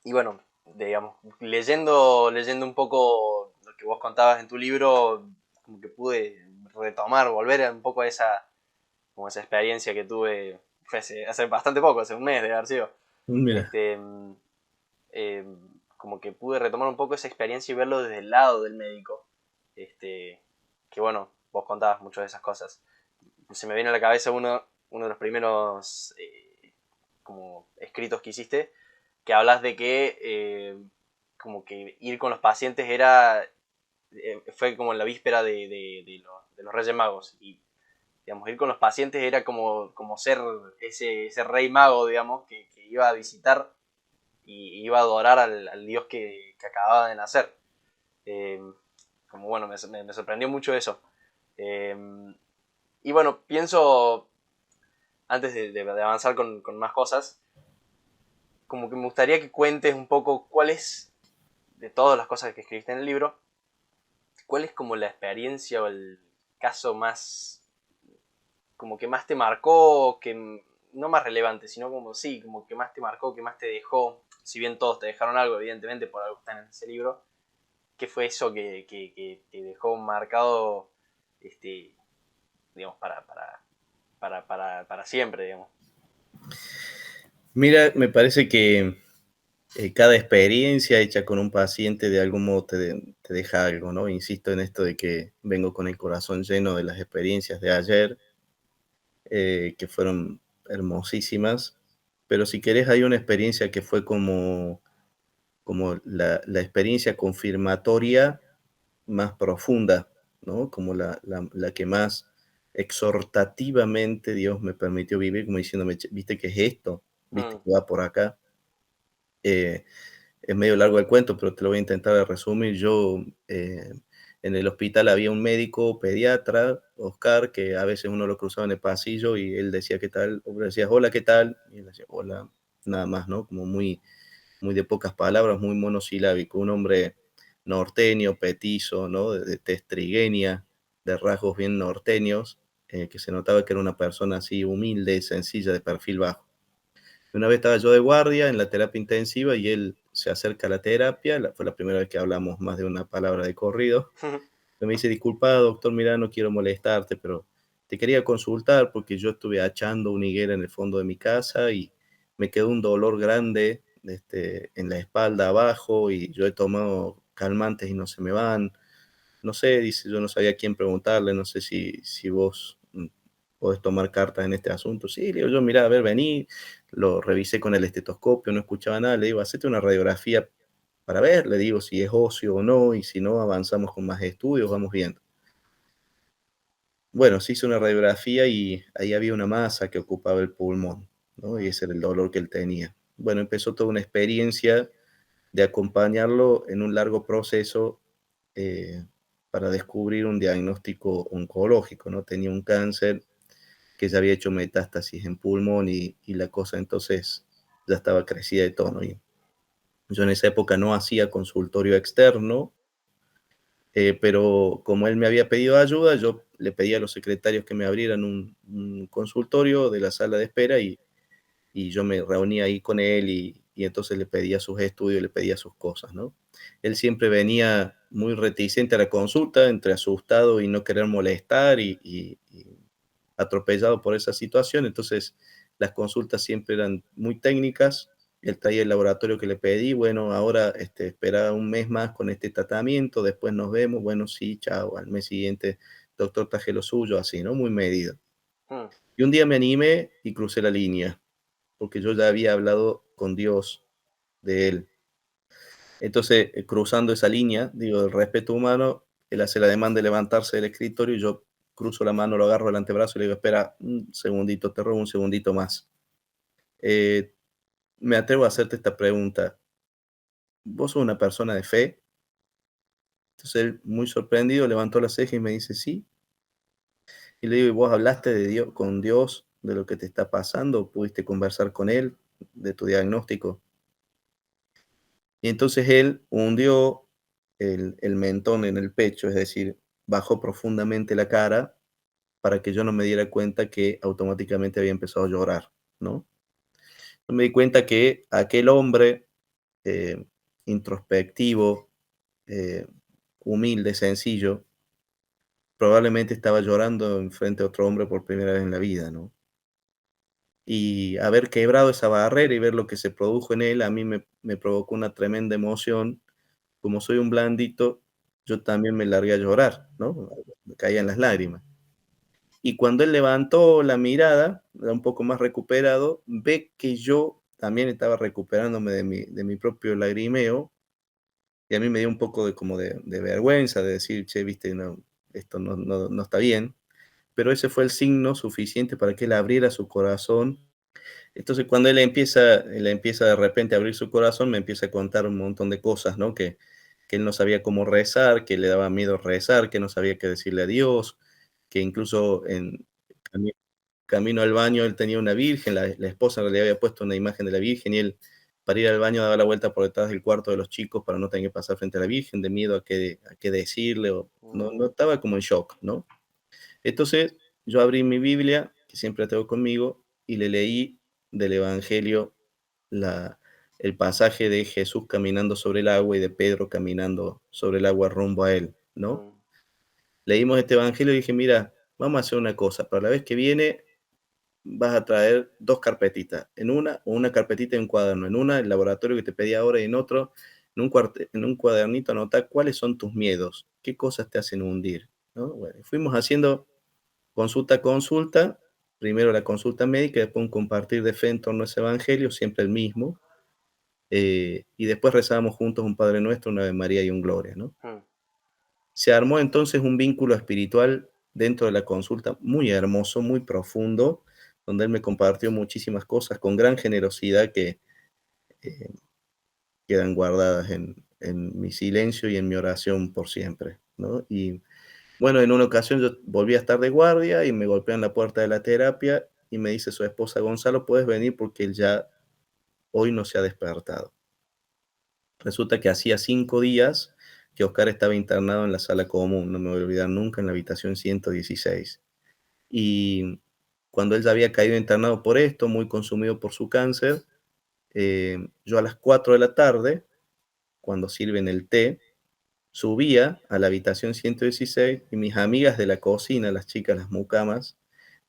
y bueno, digamos, leyendo un poco lo que vos contabas en tu libro, como que pude retomar, volver un poco a como esa experiencia que tuve fue hace bastante poco, hace un mes de haber sido. Mira, Este, eh, Como que pude retomar un poco esa experiencia y verlo desde el lado del médico. Que bueno, vos contabas mucho de esas cosas. Se me viene a la cabeza uno de los primeros como escritos que hiciste, que hablas de que como que ir con los pacientes fue como en la víspera de los Reyes Magos. Y digamos, ir con los pacientes era como ser ese rey mago, digamos, que iba a visitar y iba a adorar al dios que acababa de nacer. Eh, Como bueno, me sorprendió mucho eso. Eh, y bueno, pienso, antes de avanzar con más cosas, como que me gustaría que cuentes un poco cuál es, de todas las cosas que escribiste en el libro, cuál es como la experiencia o el caso más, como que más te marcó, que no más relevante, sino como sí, como que más te marcó, que más te dejó, si bien todos te dejaron algo, evidentemente por algo están en ese libro. ¿Qué fue eso que dejó marcado, este, digamos, para siempre, digamos? mira, me parece que cada experiencia hecha con un paciente de algún modo te deja algo, ¿no? Insisto en esto de que vengo con el corazón lleno de las experiencias de ayer, que fueron hermosísimas, pero si querés hay una experiencia que fue como la experiencia confirmatoria más profunda, ¿no? Como la que más exhortativamente Dios me permitió vivir, como diciéndome: "Che, ¿viste qué es esto? ¿Viste Mm, que va por acá?". Eh, es medio largo el cuento, pero te lo voy a intentar resumir. Yo, en el hospital había un médico pediatra, Oscar, que a veces uno lo cruzaba en el pasillo y él decía: "¿Qué tal?". O le decías: "Hola, ¿qué tal?". Y él decía: "Hola", nada más, ¿no? Como muy de pocas palabras, muy monosilábico. Un hombre norteño, petizo, ¿no? De tez trigueña, de rasgos bien norteños, que se notaba que era una persona así humilde, sencilla, de perfil bajo. Una vez estaba yo de guardia en la terapia intensiva y él se acerca a la terapia, fue la primera vez que hablamos más de una palabra de corrido. Me dice: "Disculpa, doctor, mira, no quiero molestarte, pero te quería consultar porque yo estuve achando una higuera en el fondo de mi casa y me quedó un dolor grande, en la espalda abajo y yo he tomado calmantes y no se me van. No sé", dice, "yo no sabía a quién preguntarle, no sé si vos podés tomar cartas en este asunto". Sí, le digo yo: "Mira, a ver, vení". Lo revisé con el estetoscopio, no escuchaba nada, le digo: "Hacete una radiografía para ver", le digo, "si es óseo o no, y si no, avanzamos con más estudios, vamos viendo". Bueno, se hizo una radiografía y ahí había una masa que ocupaba el pulmón, ¿no? Y ese era el dolor que él tenía. Bueno, empezó toda una experiencia de acompañarlo en un largo proceso, eh, para descubrir un diagnóstico oncológico, ¿no? Tenía un cáncer que ya había hecho metástasis en pulmón y la cosa entonces ya estaba crecida de tono. Y yo en esa época no hacía consultorio externo, pero como él me había pedido ayuda, yo le pedí a los secretarios que me abrieran un consultorio de la sala de espera y yo me reunía ahí con él y entonces le pedía sus estudios, le pedía sus cosas, ¿no? Él siempre venía muy reticente a la consulta, entre asustado y no querer molestar atropellado por esa situación, entonces las consultas siempre eran muy técnicas. Él traía el laboratorio que le pedí, bueno, ahora espera un mes más con este tratamiento, después nos vemos, bueno, sí, chao, al mes siguiente, doctor, traje lo suyo, así, ¿no? Muy medido. mm, Y un día me animé y crucé la línea, porque yo ya había hablado con Dios de él. Entonces, cruzando esa línea, digo, del respeto humano, él hace la demanda de levantarse del escritorio y yo cruzo la mano, lo agarro del antebrazo y le digo, espera un segundito, te robo un segundito más. Eh, Me atrevo a hacerte esta pregunta. ¿Vos sos una persona de fe? Entonces él, muy sorprendido, levantó la ceja y me dice, sí. Y le digo, ¿y vos hablaste de Dios, con Dios de lo que te está pasando? ¿Pudiste conversar con él de tu diagnóstico? Y entonces él hundió el mentón en el pecho, es decir, bajó profundamente la cara para que yo no me diera cuenta que automáticamente había empezado a llorar, ¿no? Yo me di cuenta que aquel hombre eh, introspectivo, eh, humilde, sencillo, probablemente estaba llorando en frente a otro hombre por primera vez en la vida, ¿no? Y haber quebrado esa barrera y ver lo que se produjo en él, a mí me provocó una tremenda emoción. Como soy un blandito, yo también me largué a llorar, ¿no? Me caían las lágrimas. Y cuando él levantó la mirada, ya un poco más recuperado, ve que yo también estaba recuperándome de mi propio lagrimeo, y a mí me dio un poco de vergüenza de decir: "Che, viste, no, esto no está bien", pero ese fue el signo suficiente para que él abriera su corazón. Entonces, cuando él empieza de repente a abrir su corazón, me empieza a contar un montón de cosas, ¿no? Que él no sabía cómo rezar, que le daba miedo rezar, que no sabía qué decirle a Dios, que incluso en cami camino al baño él tenía una virgen, la esposa le había puesto una imagen de la virgen, y él, para ir al baño, daba la vuelta por detrás del cuarto de los chicos para no tener que pasar frente a la virgen, de miedo a qué decirle, o no mm, estaba como en shock, ¿no? Entonces, yo abrí mi Biblia, que siempre tengo conmigo, y le leí del Evangelio la el pasaje de Jesús caminando sobre el agua y de Pedro caminando sobre el agua rumbo a él, ¿no? mm, Leímos este evangelio y dije: "Mira, vamos a hacer una cosa, para la vez que viene vas a traer 2 carpetitas, una carpetita y un cuaderno, en una el laboratorio que te pedí ahora, y en un cuadernito anotá cuáles son tus miedos, qué cosas te hacen hundir", ¿no? Bueno, fuimos haciendo consulta a consulta, primero la consulta médica, después un compartir de fe en torno a ese evangelio, siempre el mismo, y después rezábamos juntos un Padre Nuestro, una Ave María y un Gloria, ¿no? mm, Se armó entonces un vínculo espiritual dentro de la consulta muy hermoso, muy profundo, donde él me compartió muchísimas cosas con gran generosidad que eh, quedan guardadas en mi silencio y en mi oración por siempre, ¿no? Y bueno, en una ocasión yo volví a estar de guardia y me golpean la puerta de la terapia y me dice su esposa: "Gonzalo, puedes venir porque él ya hoy no se ha despertado". Resulta que hacía 5 días que Oscar estaba internado en la sala común, no me voy a olvidar nunca, en la habitación 116. Y cuando él ya había caído internado por esto, muy consumido por su cáncer, yo a las 4 de la tarde, cuando sirven el té, subía a la habitación 116 y mis amigas de la cocina, las chicas, las mucamas,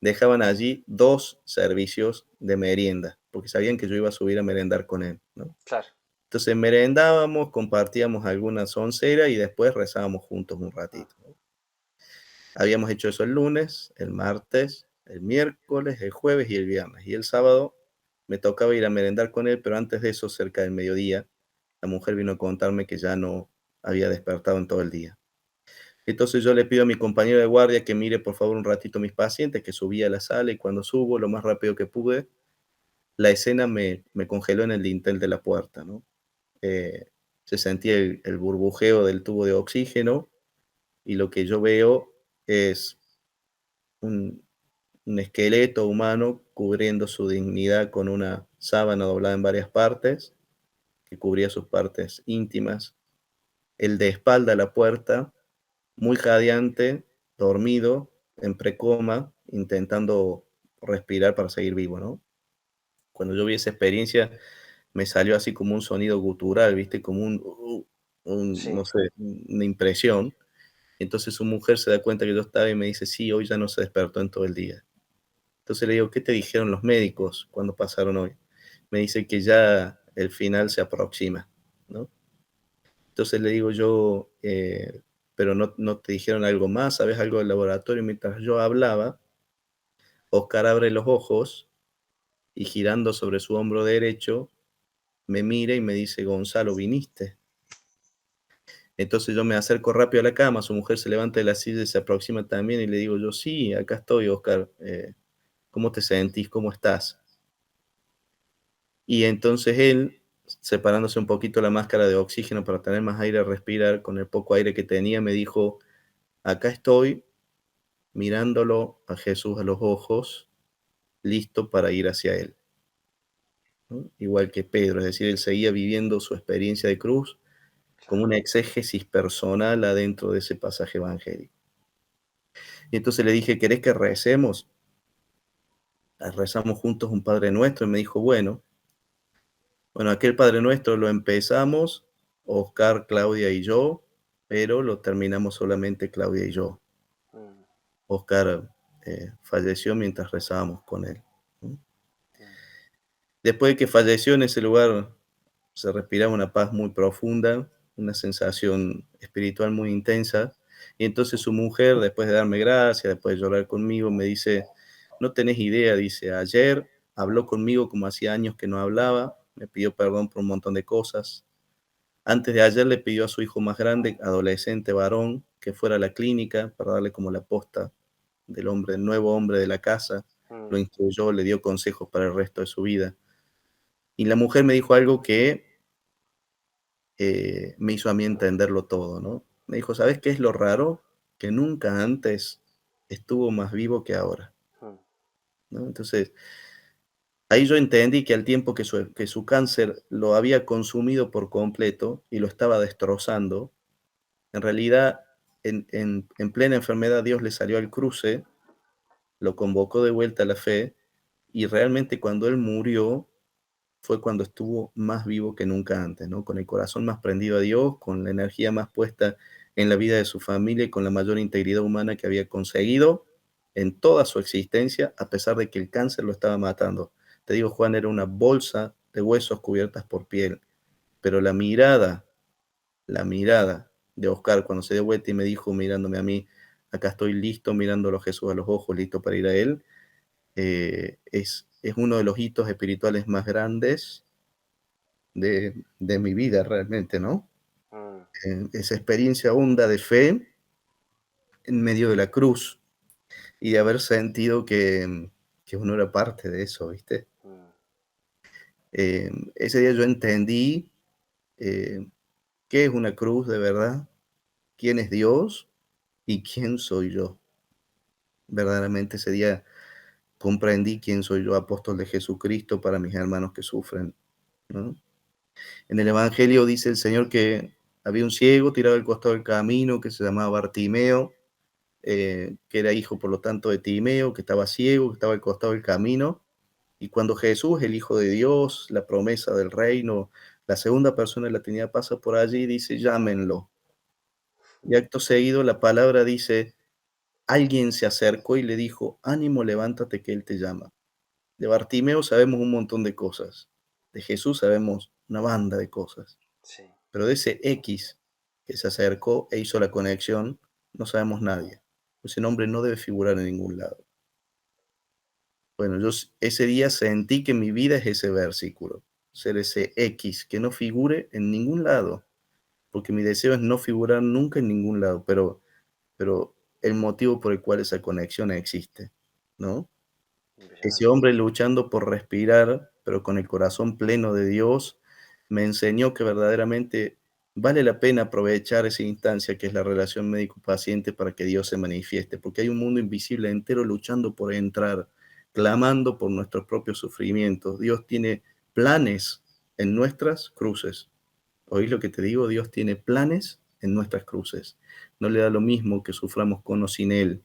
dejaban allí 2 servicios de merienda, porque sabían que yo iba a subir a merendar con él, ¿no? claro. Entonces merendábamos, compartíamos alguna soncera y después rezábamos juntos un Mm, ratito, ¿no? Habíamos hecho eso el lunes, el martes, el miércoles, el jueves y el viernes. Y el sábado me tocaba ir a merendar con él, pero antes de eso, cerca del mediodía, la mujer vino a contarme que ya no había despertado en todo el día. Entonces yo le pido a mi compañero de guardia que mire por favor un ratito mis pacientes, que subí a la sala, y cuando subo lo más rápido que pude, la escena me congeló en el dintel de la puerta, ¿no? Eh, Se sentía el burbujeo del tubo de oxígeno, y lo que yo veo es un, un esqueleto humano cubriendo su dignidad con una sábana doblada en varias partes, que cubría sus partes íntimas. El de espalda a la puerta, muy jadeante, dormido, en precoma, intentando respirar para seguir vivo, ¿no? Cuando yo vi esa experiencia, me salió así como un sonido gutural, ¿viste? Como no sí. sé, una impresión. Entonces su mujer se da cuenta que yo estaba y me dice: "Sí, hoy ya no se despertó en todo el día". Entonces le digo, ¿qué te dijeron los médicos cuando pasaron hoy? Me dice que ya el final se aproxima, ¿no? Entonces le digo yo, pero no te dijeron algo más, ¿sabes algo del laboratorio? Mientras yo hablaba, Oscar abre los ojos y girando sobre su hombro derecho, me mira y me dice, Gonzalo, ¿viniste? Entonces yo me acerco rápido a la cama, su mujer se levanta de la silla y se aproxima también y le digo yo, sí, acá estoy, Oscar, ¿cómo te sentís? ¿Cómo estás? Y entonces él, separándose un poquito la máscara de oxígeno para tener más aire a respirar, con el poco aire que tenía, me dijo, acá estoy mirándolo a Jesús a los ojos, listo para ir hacia él, ¿no? Igual que Pedro, es decir, él seguía viviendo su experiencia de cruz como Claro. una exégesis personal adentro de ese pasaje evangélico. Y entonces le dije, ¿querés que recemos? Rezamos juntos un Padre Nuestro y me dijo, bueno, aquel Padre Nuestro lo empezamos, Oscar, Claudia y yo, pero lo terminamos solamente Claudia y yo. Mm, Oscar falleció mientras rezábamos con él, ¿no? mm, Después de que falleció en ese lugar, se respiraba una paz muy profunda, una sensación espiritual muy intensa. Y entonces su mujer, después de darme gracias, después de llorar conmigo, me dice, no tenés idea, dice, ayer habló conmigo como hacía años que no hablaba, me pidió perdón por un montón de cosas. Antes de ayer le pidió a su hijo más grande, adolescente varón, que fuera a la clínica para darle como la posta del hombre, el nuevo hombre de la casa. Lo mm, instruyó, le dio consejos para el resto de su vida. Y la mujer me dijo algo que me hizo a mí entenderlo todo, ¿no? Me dijo, ¿sabes qué es lo raro? Que nunca antes estuvo más vivo que ahora, mm, ¿no? Entonces, ahí yo entendí que al tiempo que su cáncer lo había consumido por completo y lo estaba destrozando, en realidad, en plena enfermedad, Dios le salió al cruce, lo convocó de vuelta a la fe, y realmente cuando él murió, fue cuando estuvo más vivo que nunca antes, ¿no? Con el corazón más prendido a Dios, con la energía más puesta en la vida de su familia y con la mayor integridad humana que había conseguido en toda su existencia, a pesar de que el cáncer lo estaba matando. Te digo, Juan era una bolsa de huesos cubiertas por piel, pero la mirada de Oscar cuando se dio vuelta y me dijo, mirándome a mí, acá estoy listo, mirándolo a Jesús a los ojos, listo para ir a él, es uno de los hitos espirituales más grandes de mi vida realmente, ¿no? mm. Esa experiencia honda de fe en medio de la cruz y de haber sentido que uno era parte de eso, ¿viste? Mm, Ese día yo entendí eh, qué es una cruz de verdad, quién es Dios y quién soy yo. Verdaderamente ese día comprendí quién soy yo, apóstol de Jesucristo para mis hermanos que sufren, ¿no? En el Evangelio dice el Señor que había un ciego tirado al costado del camino que se llamaba Bartimeo, que era hijo por lo tanto de Timeo, que estaba ciego, que estaba al costado del camino. Y cuando Jesús, el Hijo de Dios, la promesa del reino, la segunda persona de la Trinidad pasa por allí, dice, llámenlo. Y acto seguido la palabra dice, alguien se acercó y le dijo, ánimo, levántate que Él te llama. De Bartimeo sabemos un montón de cosas. De Jesús sabemos una banda de cosas. sí. Pero de ese X que se acercó e hizo la conexión, no sabemos nadie. Ese nombre no debe figurar en ningún lado. Bueno, ese día sentí que mi vida es ese versículo, ser ese X que no figure en ningún lado, porque mi deseo es no figurar nunca en ningún lado, pero el motivo por el cual esa conexión existe, ¿no? Ese Impresionante. hombre luchando por respirar, pero con el corazón pleno de Dios, me enseñó que verdaderamente vale la pena aprovechar esa instancia que es la relación médico-paciente para que Dios se manifieste, porque hay un mundo invisible entero luchando por entrar, clamando por nuestros propios sufrimientos. Dios tiene planes en nuestras cruces. ¿Oís lo que te digo? Dios tiene planes en nuestras cruces. No le da lo mismo que suframos con o sin Él.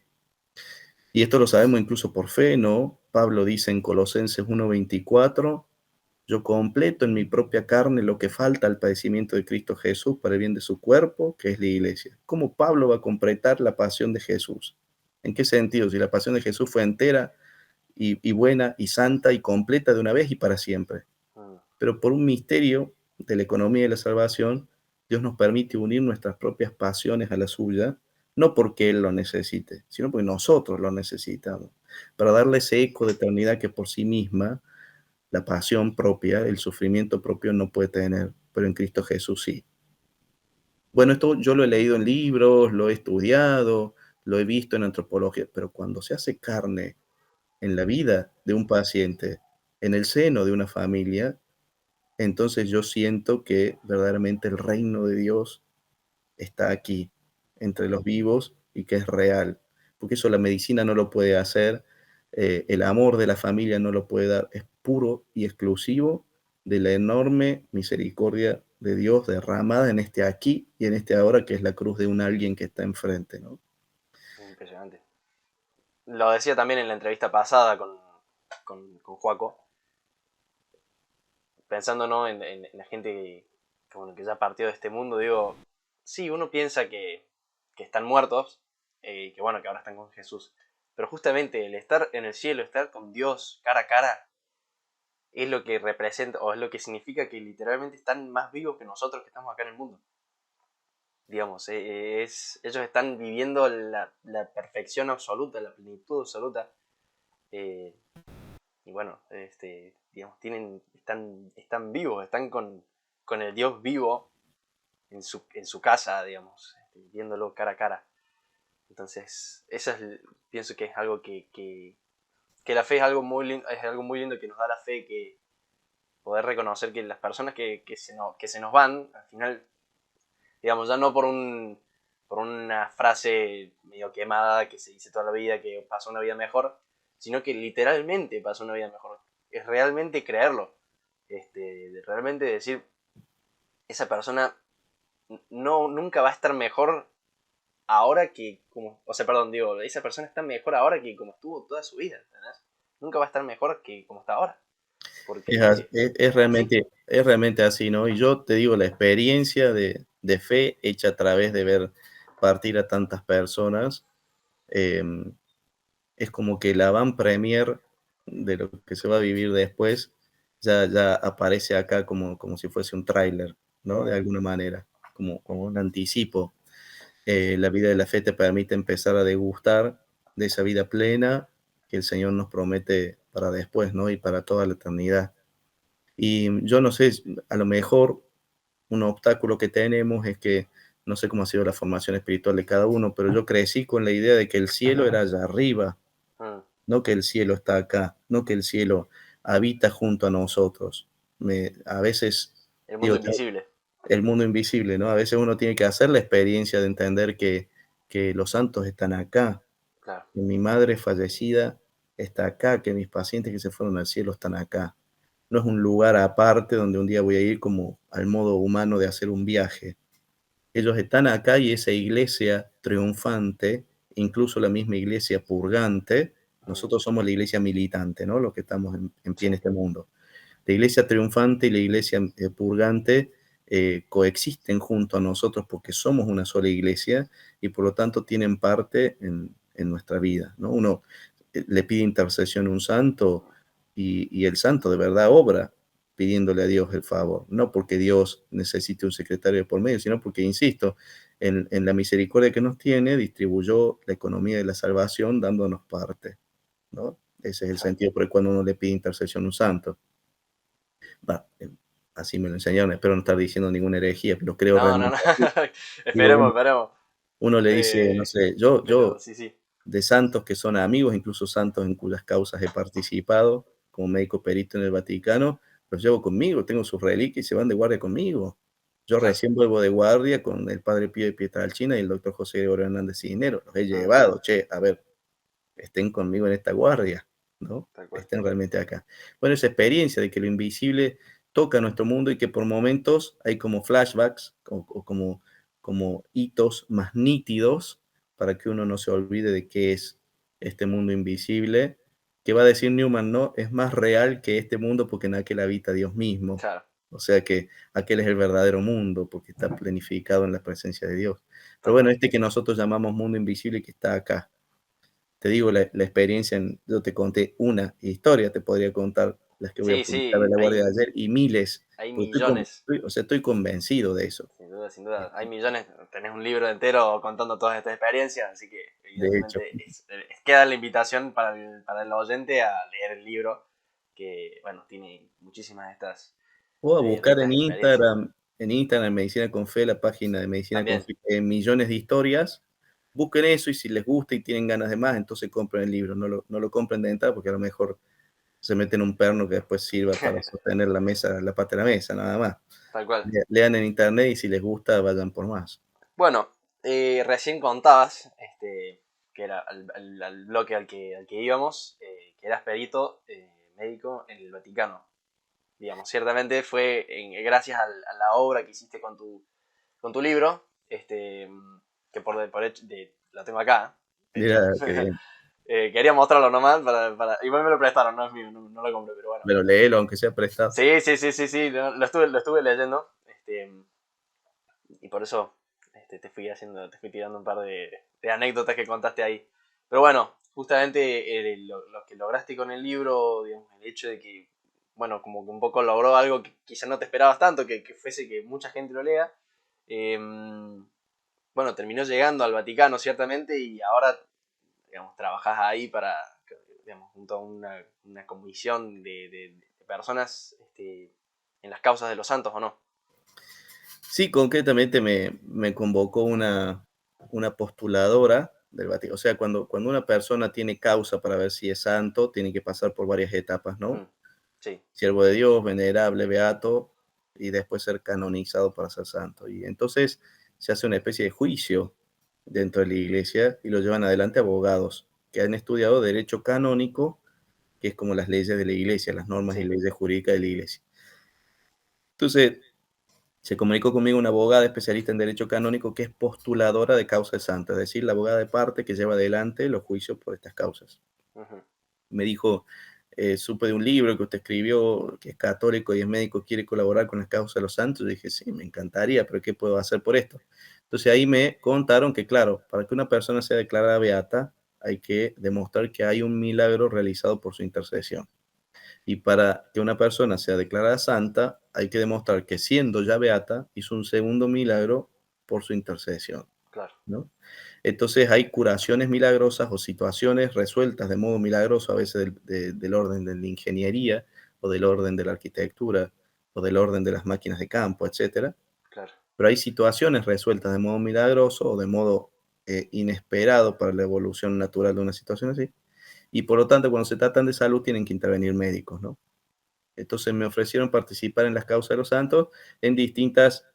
Y esto lo sabemos incluso por fe, ¿no? Pablo dice en Colosenses 1:24, yo completo en mi propia carne lo que falta al padecimiento de Cristo Jesús para el bien de su cuerpo, que es la iglesia. ¿Cómo Pablo va a completar la pasión de Jesús? ¿En qué sentido? Si la pasión de Jesús fue entera y buena y santa y completa de una vez y para siempre. Pero por un misterio de la economía y la salvación, Dios nos permite unir nuestras propias pasiones a la suya, no porque Él lo necesite, sino porque nosotros lo necesitamos, para darle ese eco de eternidad que por sí misma la pasión propia, el sufrimiento propio no puede tener, pero en Cristo Jesús sí. Bueno, esto yo lo he leído en libros, lo he estudiado, lo he visto en antropología, pero cuando se hace carne en la vida de un paciente, en el seno de una familia, entonces yo siento que verdaderamente el reino de Dios está aquí, entre los vivos y que es real, porque eso la medicina no lo puede hacer, el amor de la familia no lo puede dar, es puro y exclusivo de la enorme misericordia de Dios derramada en este aquí y en este ahora, que es la cruz de un alguien que está enfrente, ¿no? Impresionante. Lo decía también en la entrevista pasada con Joaco, pensando, ¿no? en la gente bueno, que ya partió de este mundo, digo, sí, uno piensa que están muertos, que bueno, que ahora están con Jesús, pero justamente el estar en el cielo, estar con Dios cara a cara, es lo que representa, o es lo que significa que literalmente están más vivos que nosotros que estamos acá en el mundo. Digamos, ellos están viviendo la perfección absoluta, la plenitud absoluta. eh, y bueno, digamos, están vivos, están con el Dios vivo en su casa, digamos, viéndolo cara a cara. Entonces, pienso que es algo que la fe es algo es algo muy lindo que nos da la fe, que poder reconocer que las personas que se nos van, al final, digamos, ya no por una frase medio quemada que se dice toda la vida, que pasó una vida mejor, sino que literalmente pasó una vida mejor. Es realmente creerlo. Realmente decir, esa persona nunca va a estar mejor ahora que como, o sea, perdón, digo, esa persona está mejor ahora que como estuvo toda su vida, ¿entendés? Nunca va a estar mejor que como está ahora, porque es así. Es realmente así, ¿no? Y yo te digo, la experiencia de fe hecha a través de ver partir a tantas personas, em, es como que la van premier de lo que se va a vivir después, ya aparece acá como si fuese un tráiler, ¿no? De alguna manera, como un anticipo. La vida de la fe te permite empezar a degustar de esa vida plena que el Señor nos promete para después, ¿no? Y para toda la eternidad. Y yo no sé, a lo mejor un obstáculo que tenemos es que no sé cómo ha sido la formación espiritual de cada uno, pero yo crecí con la idea de que el cielo era allá arriba, Mm, no que el cielo está acá, no que el cielo habita junto a nosotros. A veces, el mundo digo, invisible, el mundo invisible, ¿no? A veces uno tiene que hacer la experiencia de entender que los santos están acá, claro. que mi madre fallecida está acá, que mis pacientes que se fueron al cielo están acá. No es un lugar aparte donde un día voy a ir como al modo humano de hacer un viaje. Ellos están acá y esa iglesia triunfante, incluso la misma iglesia purgante, Mm, nosotros somos la iglesia militante, ¿no? Los que estamos en pie sí, en este mundo. La iglesia triunfante y la iglesia purgante coexisten junto a nosotros porque somos una sola iglesia y por lo tanto tienen parte en nuestra vida, ¿no? Uno le pide intercesión a un santo y el santo de verdad obra pidiéndole a Dios el favor, no porque Dios necesite un secretario de por medio, sino porque, insisto, en la misericordia que nos tiene, distribuyó la economía de la salvación dándonos parte, ¿no? Ese es el exacto. sentido por el cual uno le pide intercesión a un santo. Va, así me lo enseñaron, espero no estar diciendo ninguna herejía, pero creo No, no, realmente no. así. Digo, Esperemos, esperemos. uno le dice, no Eh, sé, pero yo sí, sí. de santos que son amigos, incluso santos en cuyas causas he participado como médico perito en el Vaticano, los llevo conmigo, tengo sus reliquias y se van de guardia conmigo. Yo Claro. recién vuelvo de guardia con el padre Pío de Pietralcina y el doctor José Gregorio Hernández Cisneros. Los he Mm, llevado, che, a ver, estén conmigo en esta guardia, ¿no? tal cual. Estén realmente acá. Bueno, esa experiencia de que lo invisible toca nuestro mundo y que por momentos hay como flashbacks o como hitos más nítidos para que uno no se olvide de qué es este mundo invisible, que va a decir Newman, ¿no? Es más real que este mundo porque en aquel habita Dios mismo. Claro, O sea que aquel es el verdadero mundo porque está planificado en la presencia de Dios. Pero tal bueno, cual. este que nosotros llamamos mundo invisible que está acá, te digo la experiencia, yo te conté una historia, te podría contar las que voy a Sí, publicar de sí, la guardia de ayer y miles, hay porque millones. o sea, estoy convencido de eso. Sin duda, sin duda. Hay millones. Tenés un libro entero contando todas estas experiencias, así que De hecho, evidentemente queda la invitación para el oyente a leer el libro, que, bueno, tiene muchísimas voy a de buscar estas experiencias. En Instagram, Medicina con Fe, la página de Medicina con También, Fe, millones de historias. Busquen eso y si les gusta y tienen ganas de más, entonces compren el libro. No lo compren de entrada porque a lo mejor se meten un perno que después sirva para sostener la mesa, la pata de la mesa, nada más. tal cual. Lean en internet y si les gusta, vayan por más. Bueno, recién contabas que era al bloque al que íbamos, que eras perito médico en el Vaticano. Digamos, ciertamente fue gracias a la obra que hiciste con tu libro, que por hecho, lo tengo acá, de hecho. Mira, qué bien. Quería mostrarlo nomás, igual me lo prestaron, no es mío, no lo compré, pero bueno. Pero léelo, aunque sea prestado. Sí, lo estuve leyendo, y por eso te fui tirando un par de anécdotas que contaste ahí. Pero bueno, justamente lo que lograste con el libro, digamos, el hecho de que, bueno, como que un poco logró algo que quizá no te esperabas tanto, que fuese que mucha gente lo lea. eh, bueno, terminó llegando al Vaticano, ciertamente, y ahora, digamos, trabajás ahí digamos, junto a una comisión de personas en las causas de los santos, ¿o no? Sí, concretamente me convocó una postuladora del Vaticano. O sea, cuando una persona tiene causa para ver si es santo, tiene que pasar por varias etapas, ¿no? Mm, sí, Siervo de Dios, venerable, beato, y después ser canonizado para ser santo. Y entonces se hace una especie de juicio dentro de la iglesia y lo llevan adelante abogados que han estudiado derecho canónico, que es como las leyes de la iglesia, las normas y sí. leyes jurídicas de la iglesia. Entonces, se comunicó conmigo una abogada especialista en derecho canónico que es postuladora de causa de santo, es decir, la abogada de parte que lleva adelante los juicios por estas causas. Ujú. Me dijo, supe de un libro que usted escribió, que es católico y es médico, quiere colaborar con las causas de los santos. Yo dije, sí, me encantaría, pero ¿qué puedo hacer por esto? Entonces ahí me contaron que, claro, para que una persona sea declarada beata, hay que demostrar que hay un milagro realizado por su intercesión. Y para que una persona sea declarada santa, hay que demostrar que siendo ya beata, hizo un segundo milagro por su intercesión, Claro, ¿no? Entonces hay curaciones milagrosas o situaciones resueltas de modo milagroso, a veces del orden de la ingeniería o del orden de la arquitectura o del orden de las máquinas de campo, etcétera. claro, Pero hay situaciones resueltas de modo milagroso o de modo inesperado para la evolución natural de una situación así. Y por lo tanto, cuando se tratan de salud, tienen que intervenir médicos, ¿no? Entonces me ofrecieron participar en las causas de los santos en distintas,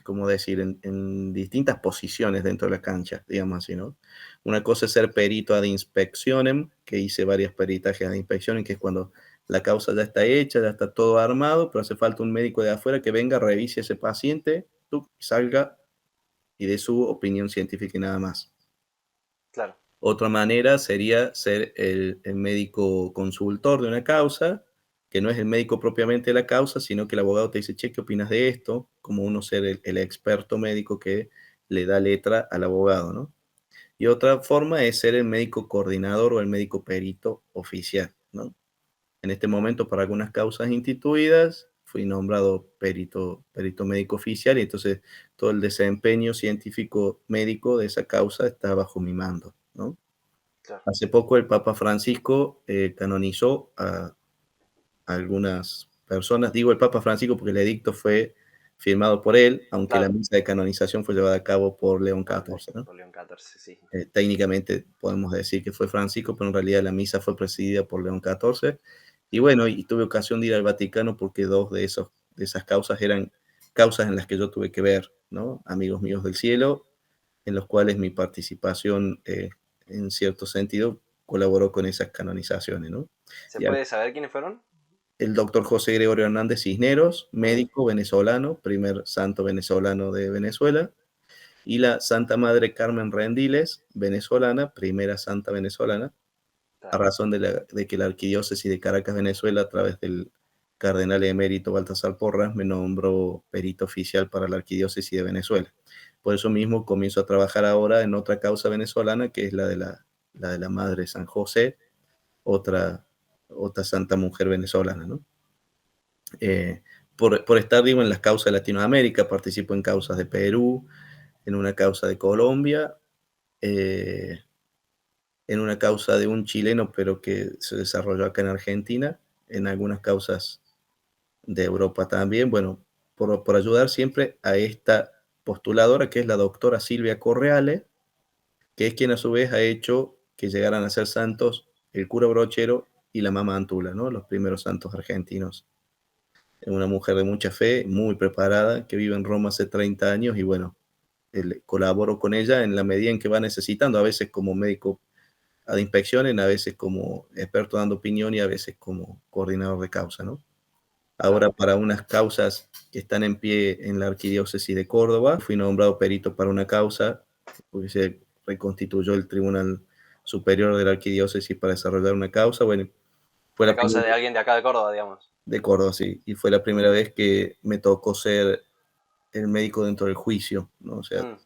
¿cómo decir? En distintas posiciones dentro de la cancha, digamos así, ¿no? Una cosa es ser perito ad inspeccionem, que hice varias peritajes ad inspeccionem, que es cuando la causa ya está hecha, ya está todo armado, pero hace falta un médico de afuera que venga, revise a ese paciente, tú, salga y dé su opinión científica y nada más. claro. Otra manera sería ser el médico consultor de una causa, que no es el médico propiamente de la causa, sino que el abogado te dice, che, ¿qué opinas de esto? Como uno ser el experto médico que le da letra al abogado, ¿no? Y otra forma es ser el médico coordinador o el médico perito oficial, ¿no? En este momento, para algunas causas instituidas, fui nombrado perito médico oficial y entonces todo el desempeño científico médico de esa causa está bajo mi mando, ¿no? Claro. Hace poco el Papa Francisco canonizó a algunas personas. Digo el Papa Francisco porque el edicto fue firmado por él, aunque la Claro, misa de canonización fue llevada a cabo por León XIV, ¿no? por León XIV, sí. Técnicamente podemos decir que fue Francisco, pero en realidad la misa fue presidida por León XIV. Y bueno, y tuve ocasión de ir al Vaticano porque dos de esas causas eran causas en las que yo tuve que ver, ¿no? Amigos míos del cielo, en los cuales mi participación, en cierto sentido, colaboró con esas canonizaciones, ¿no? ¿Se Ya, puede saber quiénes fueron? el doctor José Gregorio Hernández Cisneros, Mm, médico venezolano, primer santo venezolano de Venezuela, y la Santa Madre Carmen Rendiles, venezolana, primera santa venezolana, a claro, razón de que la arquidiócesis de Caracas, Venezuela, a través del cardenal emérito Baltasar Porras, me nombró perito oficial para la arquidiócesis de Venezuela. Por eso mismo comienzo a trabajar ahora en otra causa venezolana, que es la de la Madre San José, otra, otra santa mujer venezolana, ¿no? Por estar, digo, en las causas de Latinoamérica, participo en causas de Perú, en una causa de Colombia, eh, en una causa de un chileno, pero que se desarrolló acá en Argentina, en algunas causas de Europa también, bueno, por ayudar siempre a esta postuladora, que es la doctora Silvia Correale, que es quien a su vez ha hecho que llegaran a ser santos el cura Brochero y la Mama Antula, ¿no? Los primeros santos argentinos. Es una mujer de mucha fe, muy preparada, que vive en Roma hace 30 años y bueno, colaboro con ella en la medida en que va necesitando, a veces como médico de inspecciones, a veces como experto dando opinión y a veces como coordinador de causa, ¿no? Ahora Claro. para unas causas que están en pie en la Arquidiócesis de Córdoba, fui nombrado perito para una causa, porque se reconstituyó el Tribunal Superior de la Arquidiócesis para desarrollar una causa. Bueno, fue Una la causa primera de alguien de acá de Córdoba, digamos. de Córdoba, sí, y fue la primera vez que me tocó ser el médico dentro del juicio, ¿no? O sea, Mm,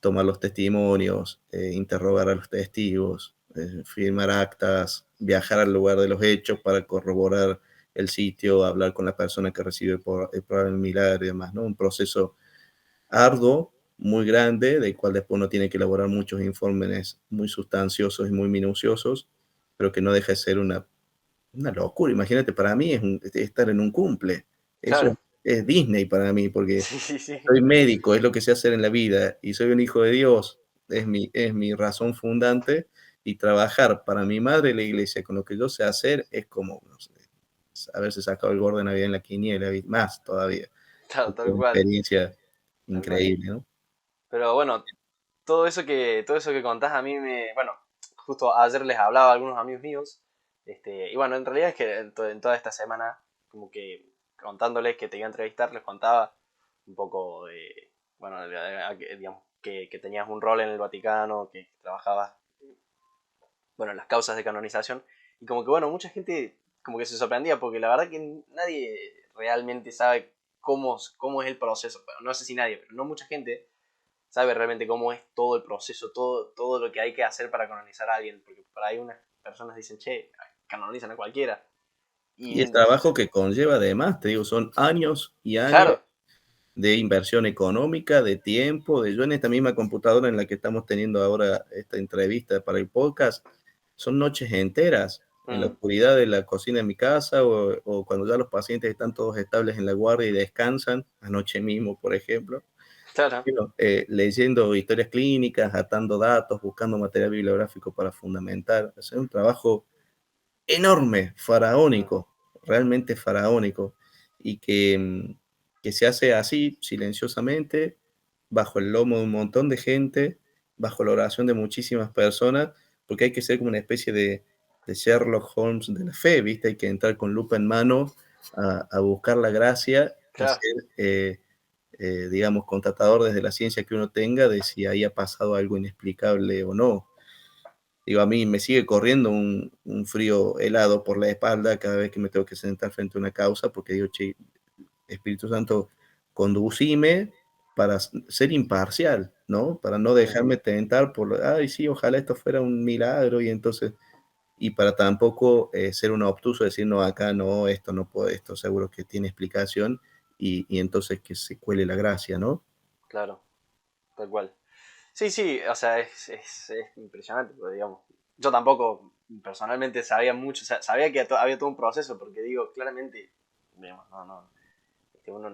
tomar los testimonios, interrogar a los testigos, firmar actas, viajar al lugar de los hechos para corroborar el sitio, hablar con la persona que recibe el probable milagro y demás, ¿no? Un proceso arduo, muy grande, del cual después uno tiene que elaborar muchos informes muy sustanciosos y muy minuciosos, pero que no deja de ser una locura. Imagínate, para mí es estar en un cumple. Eso claro. es Disney para mí, porque Sí, sí, sí. soy médico, es lo que sé hacer en la vida, y soy un hijo de Dios, es mi razón fundante, y trabajar para mi madre y la iglesia con lo que yo sé hacer es como, no sé, haberse sacado el gordo de Navidad en la quiniela, y más todavía. Claro, Es tal una cual. experiencia Tal cual. increíble, ¿no? Pero bueno, todo eso que contás a mí bueno, justo ayer les hablaba a algunos amigos míos, y bueno, en realidad es que en toda esta semana, como que contándoles que te iba a entrevistar, les contaba un poco de, bueno, digamos, que tenías un rol en el Vaticano, que trabajabas, bueno, en las causas de canonización, y como que, bueno, mucha gente como que se sorprendía, porque la verdad que nadie realmente sabe cómo es el proceso. Bueno, no sé si nadie, pero no mucha gente sabe realmente cómo es todo el proceso, todo lo que hay que hacer para canonizar a alguien, porque por ahí unas personas dicen, che, canonizan a cualquiera. Y el Y trabajo que conlleva además, te digo, son años y años claro, de inversión económica, de tiempo, de yo en esta misma computadora en la que estamos teniendo ahora esta entrevista para el podcast, son noches enteras en la mm, oscuridad de la cocina de mi casa o cuando ya los pacientes están todos estables en la guardia y descansan, anoche mismo, por ejemplo, claro, bueno, leyendo historias clínicas, atando datos, buscando material bibliográfico para fundamentar. Es un trabajo enorme, mm, faraónico, realmente faraónico, y que se hace así, silenciosamente, bajo el lomo de un montón de gente, bajo la oración de muchísimas personas, porque hay que ser como una especie de Sherlock Holmes de la fe, ¿viste? Hay que entrar con lupa en mano a buscar la gracia y claro, ser, digamos, constatador desde la ciencia que uno tenga de si ahí ha pasado algo inexplicable o no. Digo, a mí me sigue corriendo un frío helado por la espalda cada vez que me tengo que sentar frente a una causa, porque digo, che, Espíritu Santo, conducime para ser imparcial, ¿no? Para no mm, dejarme tentar por, ay, sí, ojalá esto fuera un milagro, y entonces, y para tampoco ser un obtuso, decir, no, acá no, esto no puede, esto seguro que tiene explicación, y entonces que se cuele la gracia, ¿no? claro, tal cual. Sí, sí, o sea, es impresionante, porque, digamos, yo tampoco personalmente sabía mucho, o sea, sabía que había todo un proceso, porque digo, claramente, digamos, uno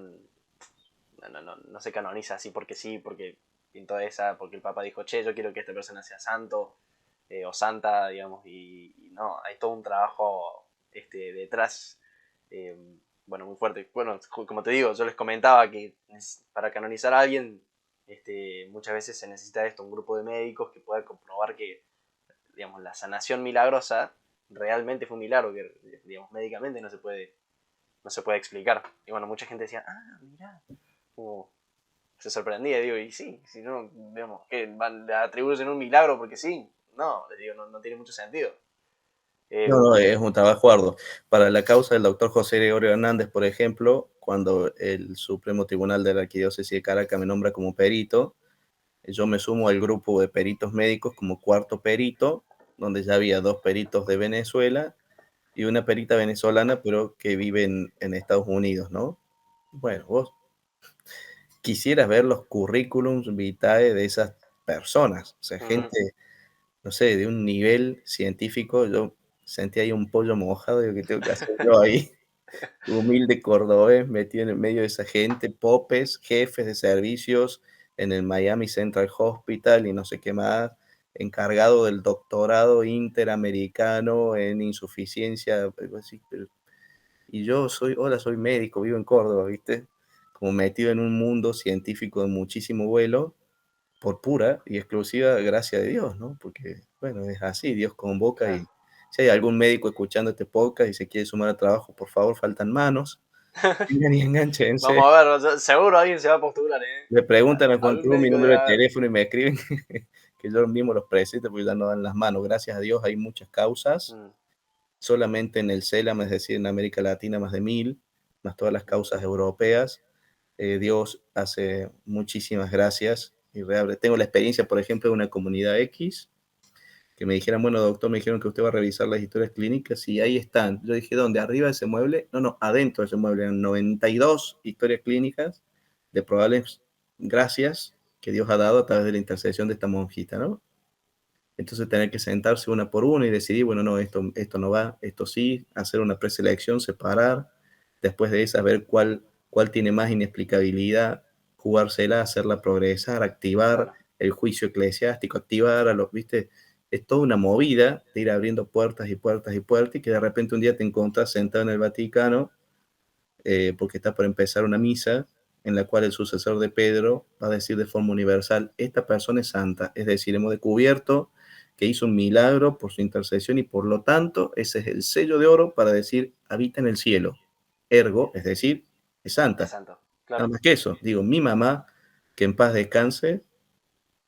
no se canoniza así porque sí, porque pintó esa, porque el Papa dijo, che, yo quiero que esta persona sea santo o santa, digamos, y no, hay todo un trabajo detrás, eh, bueno, muy fuerte. Bueno, como te digo, yo les comentaba que para canonizar a alguien, muchas veces se necesita esto, un grupo de médicos que pueda comprobar que, digamos, la sanación milagrosa realmente fue un milagro que, digamos, médicamente no se puede explicar. Y bueno, mucha gente decía, ah, mira, como se sorprendía, digo, y sí, si no, digamos, que le atribuyen un milagro porque sí, no, les digo, no tiene mucho sentido. No, no, Eh, es un trabajo arduo. Para la causa del doctor José Gregorio Hernández, por ejemplo, cuando el Supremo Tribunal de la Arquidiócesis de Caracas me nombra como perito, Yo me sumo al grupo de peritos médicos como cuarto perito, donde ya había 2 peritos de Venezuela y una perita venezolana, pero que vive en Estados Unidos, ¿no? Bueno, vos quisieras ver los currículums vitae de esas personas, o sea, Ujú. gente, no sé, de un nivel científico. Yo sentí ahí un pollo mojado, digo, ¿qué tengo que hacer yo ahí? Humilde cordobés metido en el medio de esa gente, popes, jefes de servicios en el Miami Central Hospital y no sé qué más, encargado del doctorado interamericano en insuficiencia, algo así, pero y yo soy, hola, soy médico, vivo en Córdoba, ¿viste? Como metido en un mundo científico de muchísimo vuelo, por pura y exclusiva gracia de Dios, ¿no? Porque, bueno, es así, Dios convoca Claro. y si hay algún médico escuchando este podcast y se quiere sumar al trabajo, por favor, faltan manos, vengan y enganchense. Vamos a ver, seguro alguien se va a postular, ¿eh? Me preguntan a Juan Algún Cruz mi médico número debe de haber. teléfono y me escriben que yo mismo los presento porque ya no dan las manos. Gracias a Dios hay muchas causas, Mm, solamente en el CELAM, es decir, en América Latina más de 1000, más todas las causas europeas. Dios hace muchísimas gracias y reabre. Tengo la experiencia, por ejemplo, de una comunidad X que me dijeran, bueno, doctor, me dijeron que usted va a revisar las historias clínicas y ahí están. Yo dije, ¿dónde? ¿Arriba de ese mueble? No, no, adentro de ese mueble. Eran 92 historias clínicas de probables gracias que Dios ha dado a través de la intercesión de esta monjita, ¿no? Entonces tener que sentarse una por una y decidir, bueno, no, esto no va, esto sí, hacer una preselección, separar, después de esa ver cuál tiene más inexplicabilidad, jugársela, hacerla progresar, activar claro, el juicio eclesiástico, activar a los, viste, es toda una movida de ir abriendo puertas y puertas y puertas y que de repente un día te encontrás sentado en el Vaticano porque está por empezar una misa en la cual el sucesor de Pedro va a decir de forma universal, esta persona es santa, es decir, hemos descubierto que hizo un milagro por su intercesión y por lo tanto ese es el sello de oro para decir, habita en el cielo, ergo, es decir, es es santa. santo. Nada Claro. más que eso, digo, mi mamá, que en paz descanse,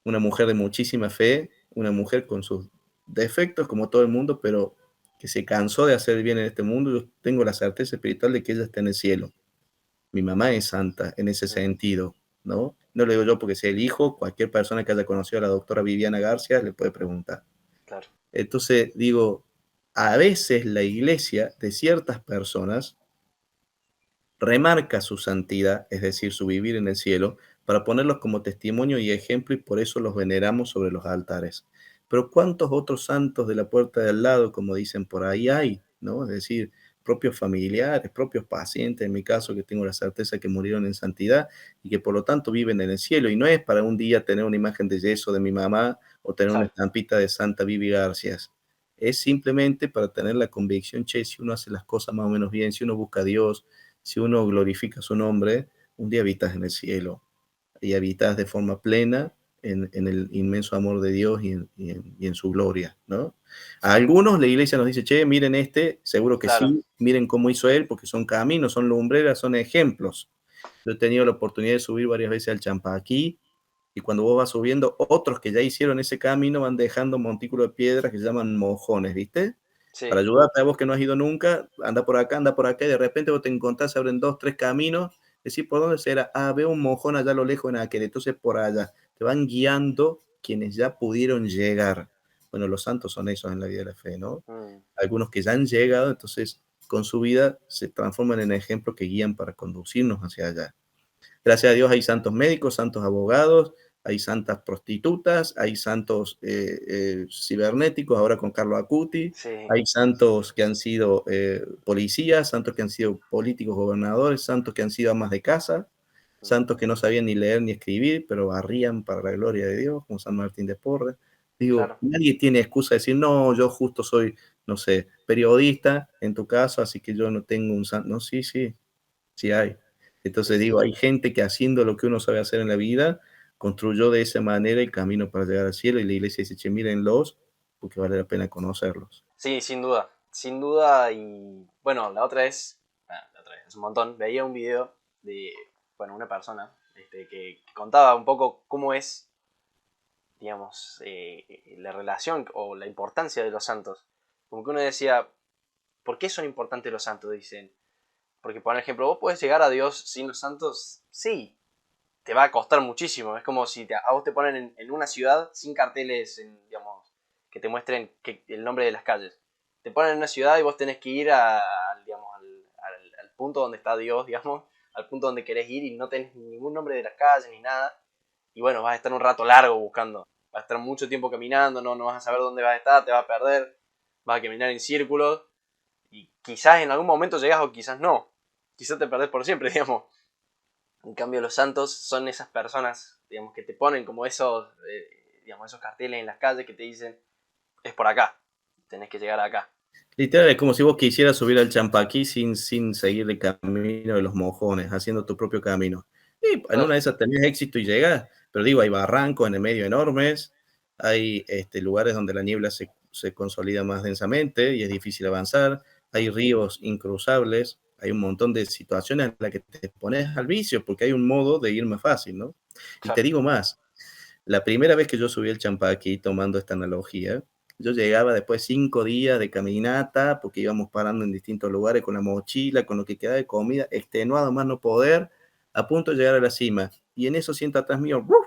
una mujer de muchísima fe, una mujer con sus defectos como todo el mundo, pero que se cansó de hacer bien en este mundo, yo tengo la certeza espiritual de que ella está en el cielo. Mi mamá es santa en ese Mm, sentido, ¿no? No lo digo yo porque sea el hijo, cualquier persona que haya conocido a la doctora Viviana García le puede preguntar. claro. Entonces, digo, a veces la iglesia de ciertas personas remarca su santidad, es decir, su vivir en el cielo, para ponerlos como testimonio y ejemplo y por eso los veneramos sobre los altares. Pero ¿cuántos otros santos de la puerta de al lado, como dicen por ahí, hay? ¿No? Es decir, propios familiares, propios pacientes, en mi caso, que tengo la certeza que murieron en santidad y que por lo tanto viven en el cielo. Y no es para un día tener una imagen de yeso de mi mamá o tener una Claro. estampita de Santa Vivi García. Es simplemente para tener la convicción, che, si uno hace las cosas más o menos bien, si uno busca a Dios, si uno glorifica su nombre, un día habitas en el cielo y habitas de forma plena en el inmenso amor de Dios y en su gloria, ¿no? A algunos la iglesia nos dice, che, miren este, seguro que Claro. sí, miren cómo hizo él, porque son caminos, son lumbreras, son ejemplos. Yo he tenido la oportunidad de subir varias veces al Champaquí y cuando vos vas subiendo, otros que ya hicieron ese camino van dejando montículos de piedra que se llaman mojones, ¿viste? Para Sí. ayudarte a vos que no has ido nunca, anda por acá, y de repente vos te encontrás, se abren dos, tres caminos, decís, ¿por dónde será? Ah, veo un mojón allá a lo lejos en aquel, entonces por allá. Te van guiando quienes ya pudieron llegar. Bueno, los santos son esos en la vida de la fe, ¿no? Mm, Algunos que ya han llegado, entonces con su vida se transforman en ejemplos que guían para conducirnos hacia allá. Gracias a Dios hay santos médicos, santos abogados, hay santas prostitutas, hay santos cibernéticos, ahora con Carlo Acuti, sí. hay santos que han sido policías, santos que han sido políticos, gobernadores, santos que han sido amas de casa, Mm, santos que no sabían ni leer ni escribir, pero barrían para la gloria de Dios, como San Martín de Porres. Digo, claro. nadie tiene excusa de decir, no, yo justo soy, no sé, periodista en tu caso, así que yo no tengo un santo. No, sí, sí, sí hay. Sí, Entonces sí. digo, hay gente que haciendo lo que uno sabe hacer en la vida, construyó de esa manera el camino para llegar al cielo y la iglesia dice, che, mírenlos, porque vale la pena conocerlos. Sí, sin duda. Sin duda. Y bueno, la otra vez, hace un montón, veía un video de, bueno, una persona que contaba un poco cómo es, digamos, la relación o la importancia de los santos. Como que uno decía, ¿por qué son importantes los santos? Dicen. Porque, por ejemplo, vos podés llegar a Dios sin los santos, sí, te va a costar muchísimo. Es como si a vos te ponen en una ciudad sin carteles, digamos, que te muestren el nombre de las calles. Te ponen en una ciudad y vos tenés que ir digamos, al punto donde está Dios, digamos, al punto donde querés ir y no tenés ningún nombre de las calles ni nada. Y bueno, vas a estar un rato largo buscando. Vas a estar mucho tiempo caminando, no vas a saber dónde vas a estar, te vas a perder, vas a caminar en círculos y quizás en algún momento llegas o quizás no. Quizás te perdés por siempre, digamos. En cambio, los santos son esas personas, digamos, que te ponen como digamos, esos carteles en las calles que te dicen, es por acá, tenés que llegar acá. Literal, es como si vos quisieras subir al Champaquí sin seguir el camino de los mojones, haciendo tu propio camino. Y en Claro, una de esas tenés éxito y llegas, pero digo, hay barrancos en el medio enormes, hay lugares donde la niebla se consolida más densamente y es difícil avanzar, hay ríos incruzables, hay un montón de situaciones en las que te pones al vicio, porque hay un modo de ir más fácil, ¿no? Y te claro. digo más, la primera vez que yo subí el Champaquí, tomando esta analogía, yo llegaba después de 5 días de caminata, porque íbamos parando en distintos lugares con la mochila, con lo que quedaba de comida, extenuado más no poder, a punto de llegar a la cima. Y en eso siento atrás mío, ¡ruf!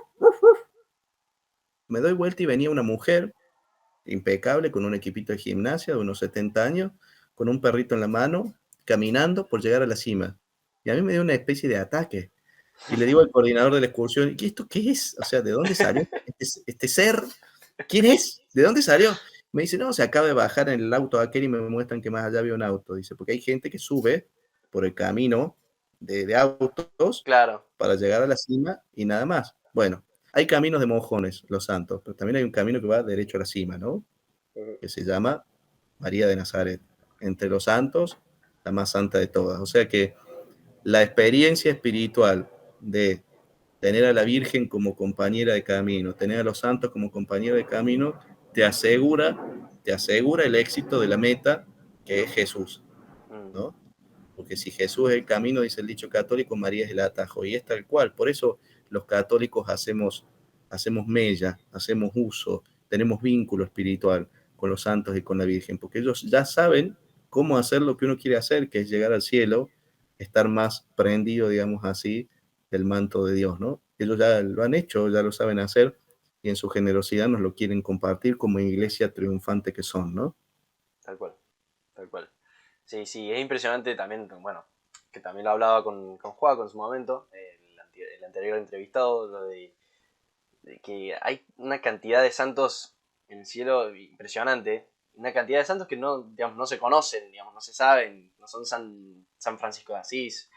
Me doy vuelta y venía una mujer impecable, con un equipito de gimnasia de unos 70 años, con un perrito en la mano, caminando por llegar a la cima. Y a mí me dio una especie de ataque. Y le digo al coordinador de la excursión, ¿y esto qué es? O sea, ¿de dónde salió este ser? ¿Quién es? ¿De dónde salió? Me dice, no, se acaba de bajar en el auto aquel y me muestran que más allá había un auto. Dice, porque hay gente que sube por el camino de autos Claro. para llegar a la cima y nada más. Bueno, hay caminos de mojones, los santos, pero también hay un camino que va derecho a la cima, ¿no? Que se llama María de Nazaret. Entre los santos, la más santa de todas. O sea que la experiencia espiritual de tener a la Virgen como compañera de camino, tener a los santos como compañero de camino, te asegura el éxito de la meta que es Jesús, Mm, ¿no? Porque si Jesús es el camino, dice el dicho católico, María es el atajo, y es tal cual. Por eso los católicos hacemos mella, hacemos uso, tenemos vínculo espiritual con los santos y con la Virgen, porque ellos ya saben cómo hacer lo que uno quiere hacer, que es llegar al cielo, estar más prendido, digamos así, del manto de Dios, ¿no? Ellos ya lo han hecho, ya lo saben hacer, y en su generosidad nos lo quieren compartir como iglesia triunfante que son, ¿no? tal cual, tal cual. Sí, sí, es impresionante también, bueno, que también lo hablaba con Juaco en su momento, el anterior entrevistado, lo de que hay una cantidad de santos en el cielo impresionante, una cantidad de santos que no, digamos, no se conocen, digamos, no se saben, no son San Francisco de Asís,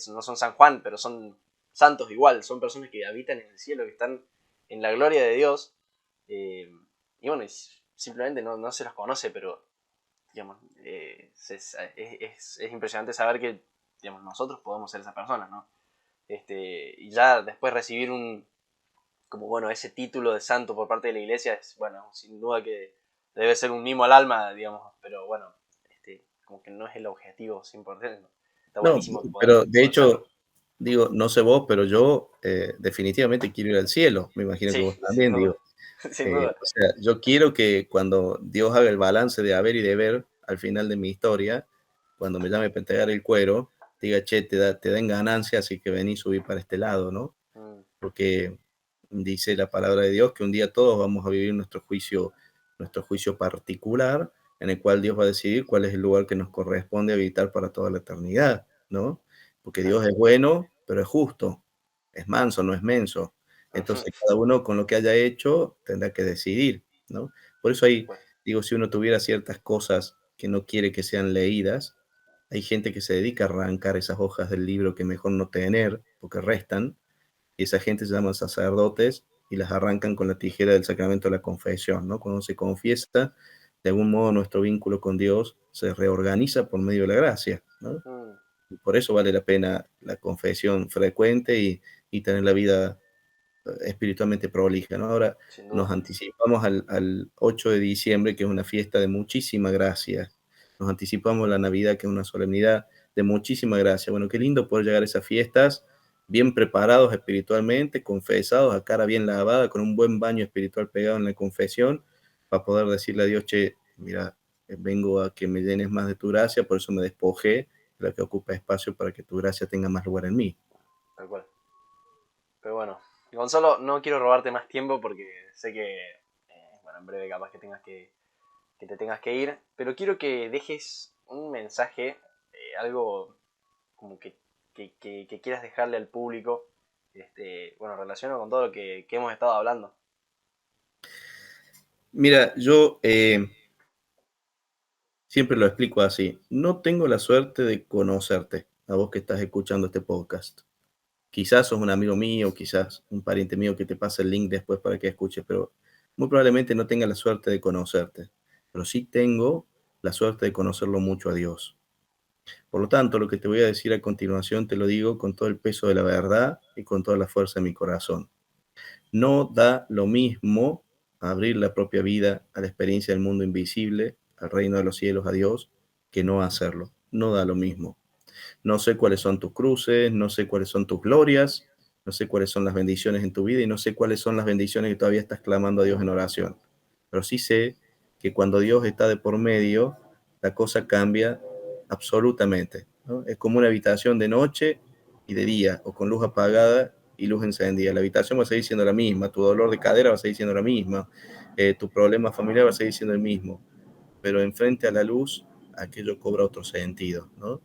no son San Juan, pero son santos igual, son personas que habitan en el cielo, que están en la gloria de Dios, eh, y bueno, simplemente no se los conoce, pero digamos, es impresionante saber que digamos, nosotros podemos ser esas personas, ¿no? Y ya después recibir como bueno, ese título de santo por parte de la iglesia es, bueno, sin duda que debe ser un mimo al alma, digamos, pero bueno, como que no es el objetivo 100%, ¿no? Está No, buenísimo pero de poder serlo. hecho, digo, no sé vos, pero yo definitivamente quiero ir al cielo. Me imagino que Sí, vos sin también, duda, digo. sin duda. O sea, yo quiero que cuando Dios haga el balance de haber y de ver al final de mi historia, cuando me llame para entregar el cuero, diga, che, te den ganancias, así que vení, subí para este lado, ¿no? Mm, Porque dice la palabra de Dios que un día todos vamos a vivir nuestro juicio particular, en el cual Dios va a decidir cuál es el lugar que nos corresponde habitar para toda la eternidad, ¿no? Porque claro. Dios es bueno, pero es justo, es manso, no es menso. Ujú, Entonces, cada uno con lo que haya hecho tendrá que decidir, ¿no? Por eso tal hay, cual. digo, si uno tuviera ciertas cosas que no quiere que sean leídas, hay gente que se dedica a arrancar esas hojas del libro que mejor no tener, porque restan, y esa gente se llaman sacerdotes y las arrancan con la tijera del sacramento de la confesión, ¿no? Cuando se confiesa, de algún modo nuestro vínculo con Dios se reorganiza por medio de la gracia, ¿no? Mm, Y por eso vale la pena la confesión frecuente y tener la vida espiritualmente prolija, ¿no? Ahora sin nos duda. anticipamos al 8 de diciembre, que es una fiesta de muchísima gracia. Nos anticipamos a la Navidad, que es una solemnidad de muchísima gracia. Bueno, qué lindo poder llegar a esas fiestas bien preparados espiritualmente, confesados, a cara bien lavada, con un buen baño espiritual pegado en la confesión, para poder decirle a Dios, che, mira, vengo a que me llenes más de tu gracia, por eso me despojé, para que ocupe espacio para que tu gracia tenga más lugar en mí. Tal cual. Pero bueno, Gonzalo, no quiero robarte más tiempo porque sé que, bueno, en breve capaz que te tengas que ir, pero quiero que dejes un mensaje, algo como que quieras dejarle al público, bueno, relacionado con todo lo que hemos estado hablando. Mira, yo siempre lo explico así. No tengo la suerte de conocerte, a vos que estás escuchando este podcast. Quizás sos un amigo mío, quizás un pariente mío que te pase el link después para que escuches, pero muy probablemente no tenga la suerte de conocerte. Pero sí tengo la suerte de conocerlo mucho a Dios. Por lo tanto, lo que te voy a decir a continuación te lo digo con todo el peso de la verdad y con toda la fuerza de mi corazón. No da lo mismo abrir la propia vida a la experiencia del mundo invisible, al reino de los cielos, a Dios, que no hacerlo. No da lo mismo. No sé cuáles son tus cruces, no sé cuáles son tus glorias, no sé cuáles son las bendiciones en tu vida y no sé cuáles son las bendiciones que todavía estás clamando a Dios en oración. Pero sí sé que cuando Dios está de por medio, la cosa cambia absolutamente, ¿no? Es como una habitación de noche y de día, o con luz apagada y luz encendida. La habitación va a seguir siendo la misma, tu dolor de cadera va a seguir siendo la misma, tu problema familiar va a seguir siendo el mismo, pero enfrente a la luz, aquello cobra otro sentido, ¿no?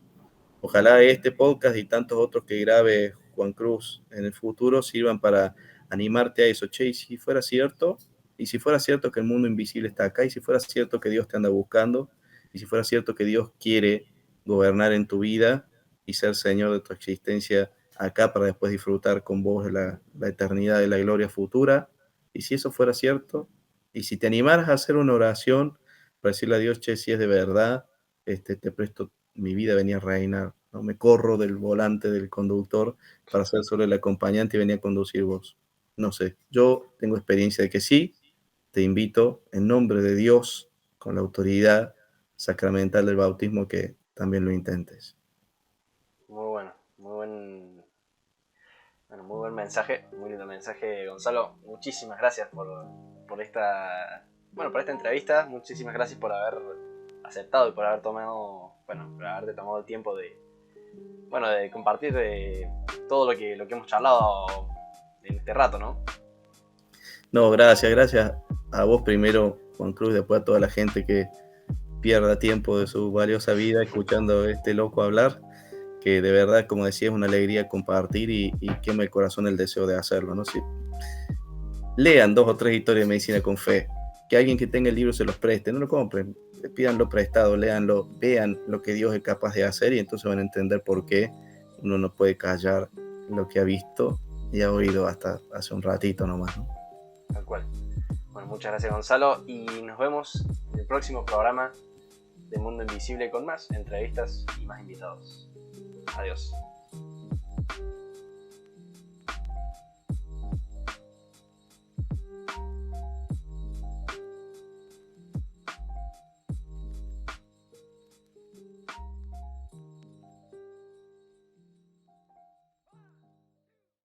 Ojalá este podcast y tantos otros que grabe Juan Cruz en el futuro sirvan para animarte a eso. Che, y si fuera cierto, y si fuera cierto que el mundo invisible está acá, y si fuera cierto que Dios te anda buscando, y si fuera cierto que Dios quiere gobernar en tu vida y ser Señor de tu existencia acá para después disfrutar con vos de la eternidad de la gloria futura, y si eso fuera cierto, y si te animaras a hacer una oración para decirle a Dios, che, si es de verdad, te presto mi vida, venía a reinar, ¿no? Me corro del volante del conductor para ser solo el acompañante y venía a conducir vos. No sé, yo tengo experiencia de que sí, te invito en nombre de Dios, con la autoridad sacramental del bautismo, que también lo intentes. Muy bueno, muy buen mensaje, muy lindo mensaje, Gonzalo. Muchísimas gracias por esta, bueno, por esta entrevista. Muchísimas gracias por haber aceptado y por haber tomado, bueno, por haberte tomado el tiempo de, bueno, de compartir de todo lo que hemos charlado en este rato, ¿no? No, gracias a vos primero, Juan Cruz, después a toda la gente que pierda tiempo de su valiosa vida escuchando a este loco hablar, que de verdad, como decía, es una alegría compartir y quema el corazón el deseo de hacerlo, ¿no? Si lean 2 o 3 historias de medicina con fe, que alguien que tenga el libro se los preste, no lo compren, pídanlo prestado, léanlo, vean lo que Dios es capaz de hacer y entonces van a entender por qué uno no puede callar lo que ha visto y ha oído hasta hace un ratito nomás, ¿no? Tal cual. Bueno, muchas gracias, Gonzalo, y nos vemos en el próximo programa de Mundo Invisible con más entrevistas y más invitados. Adiós.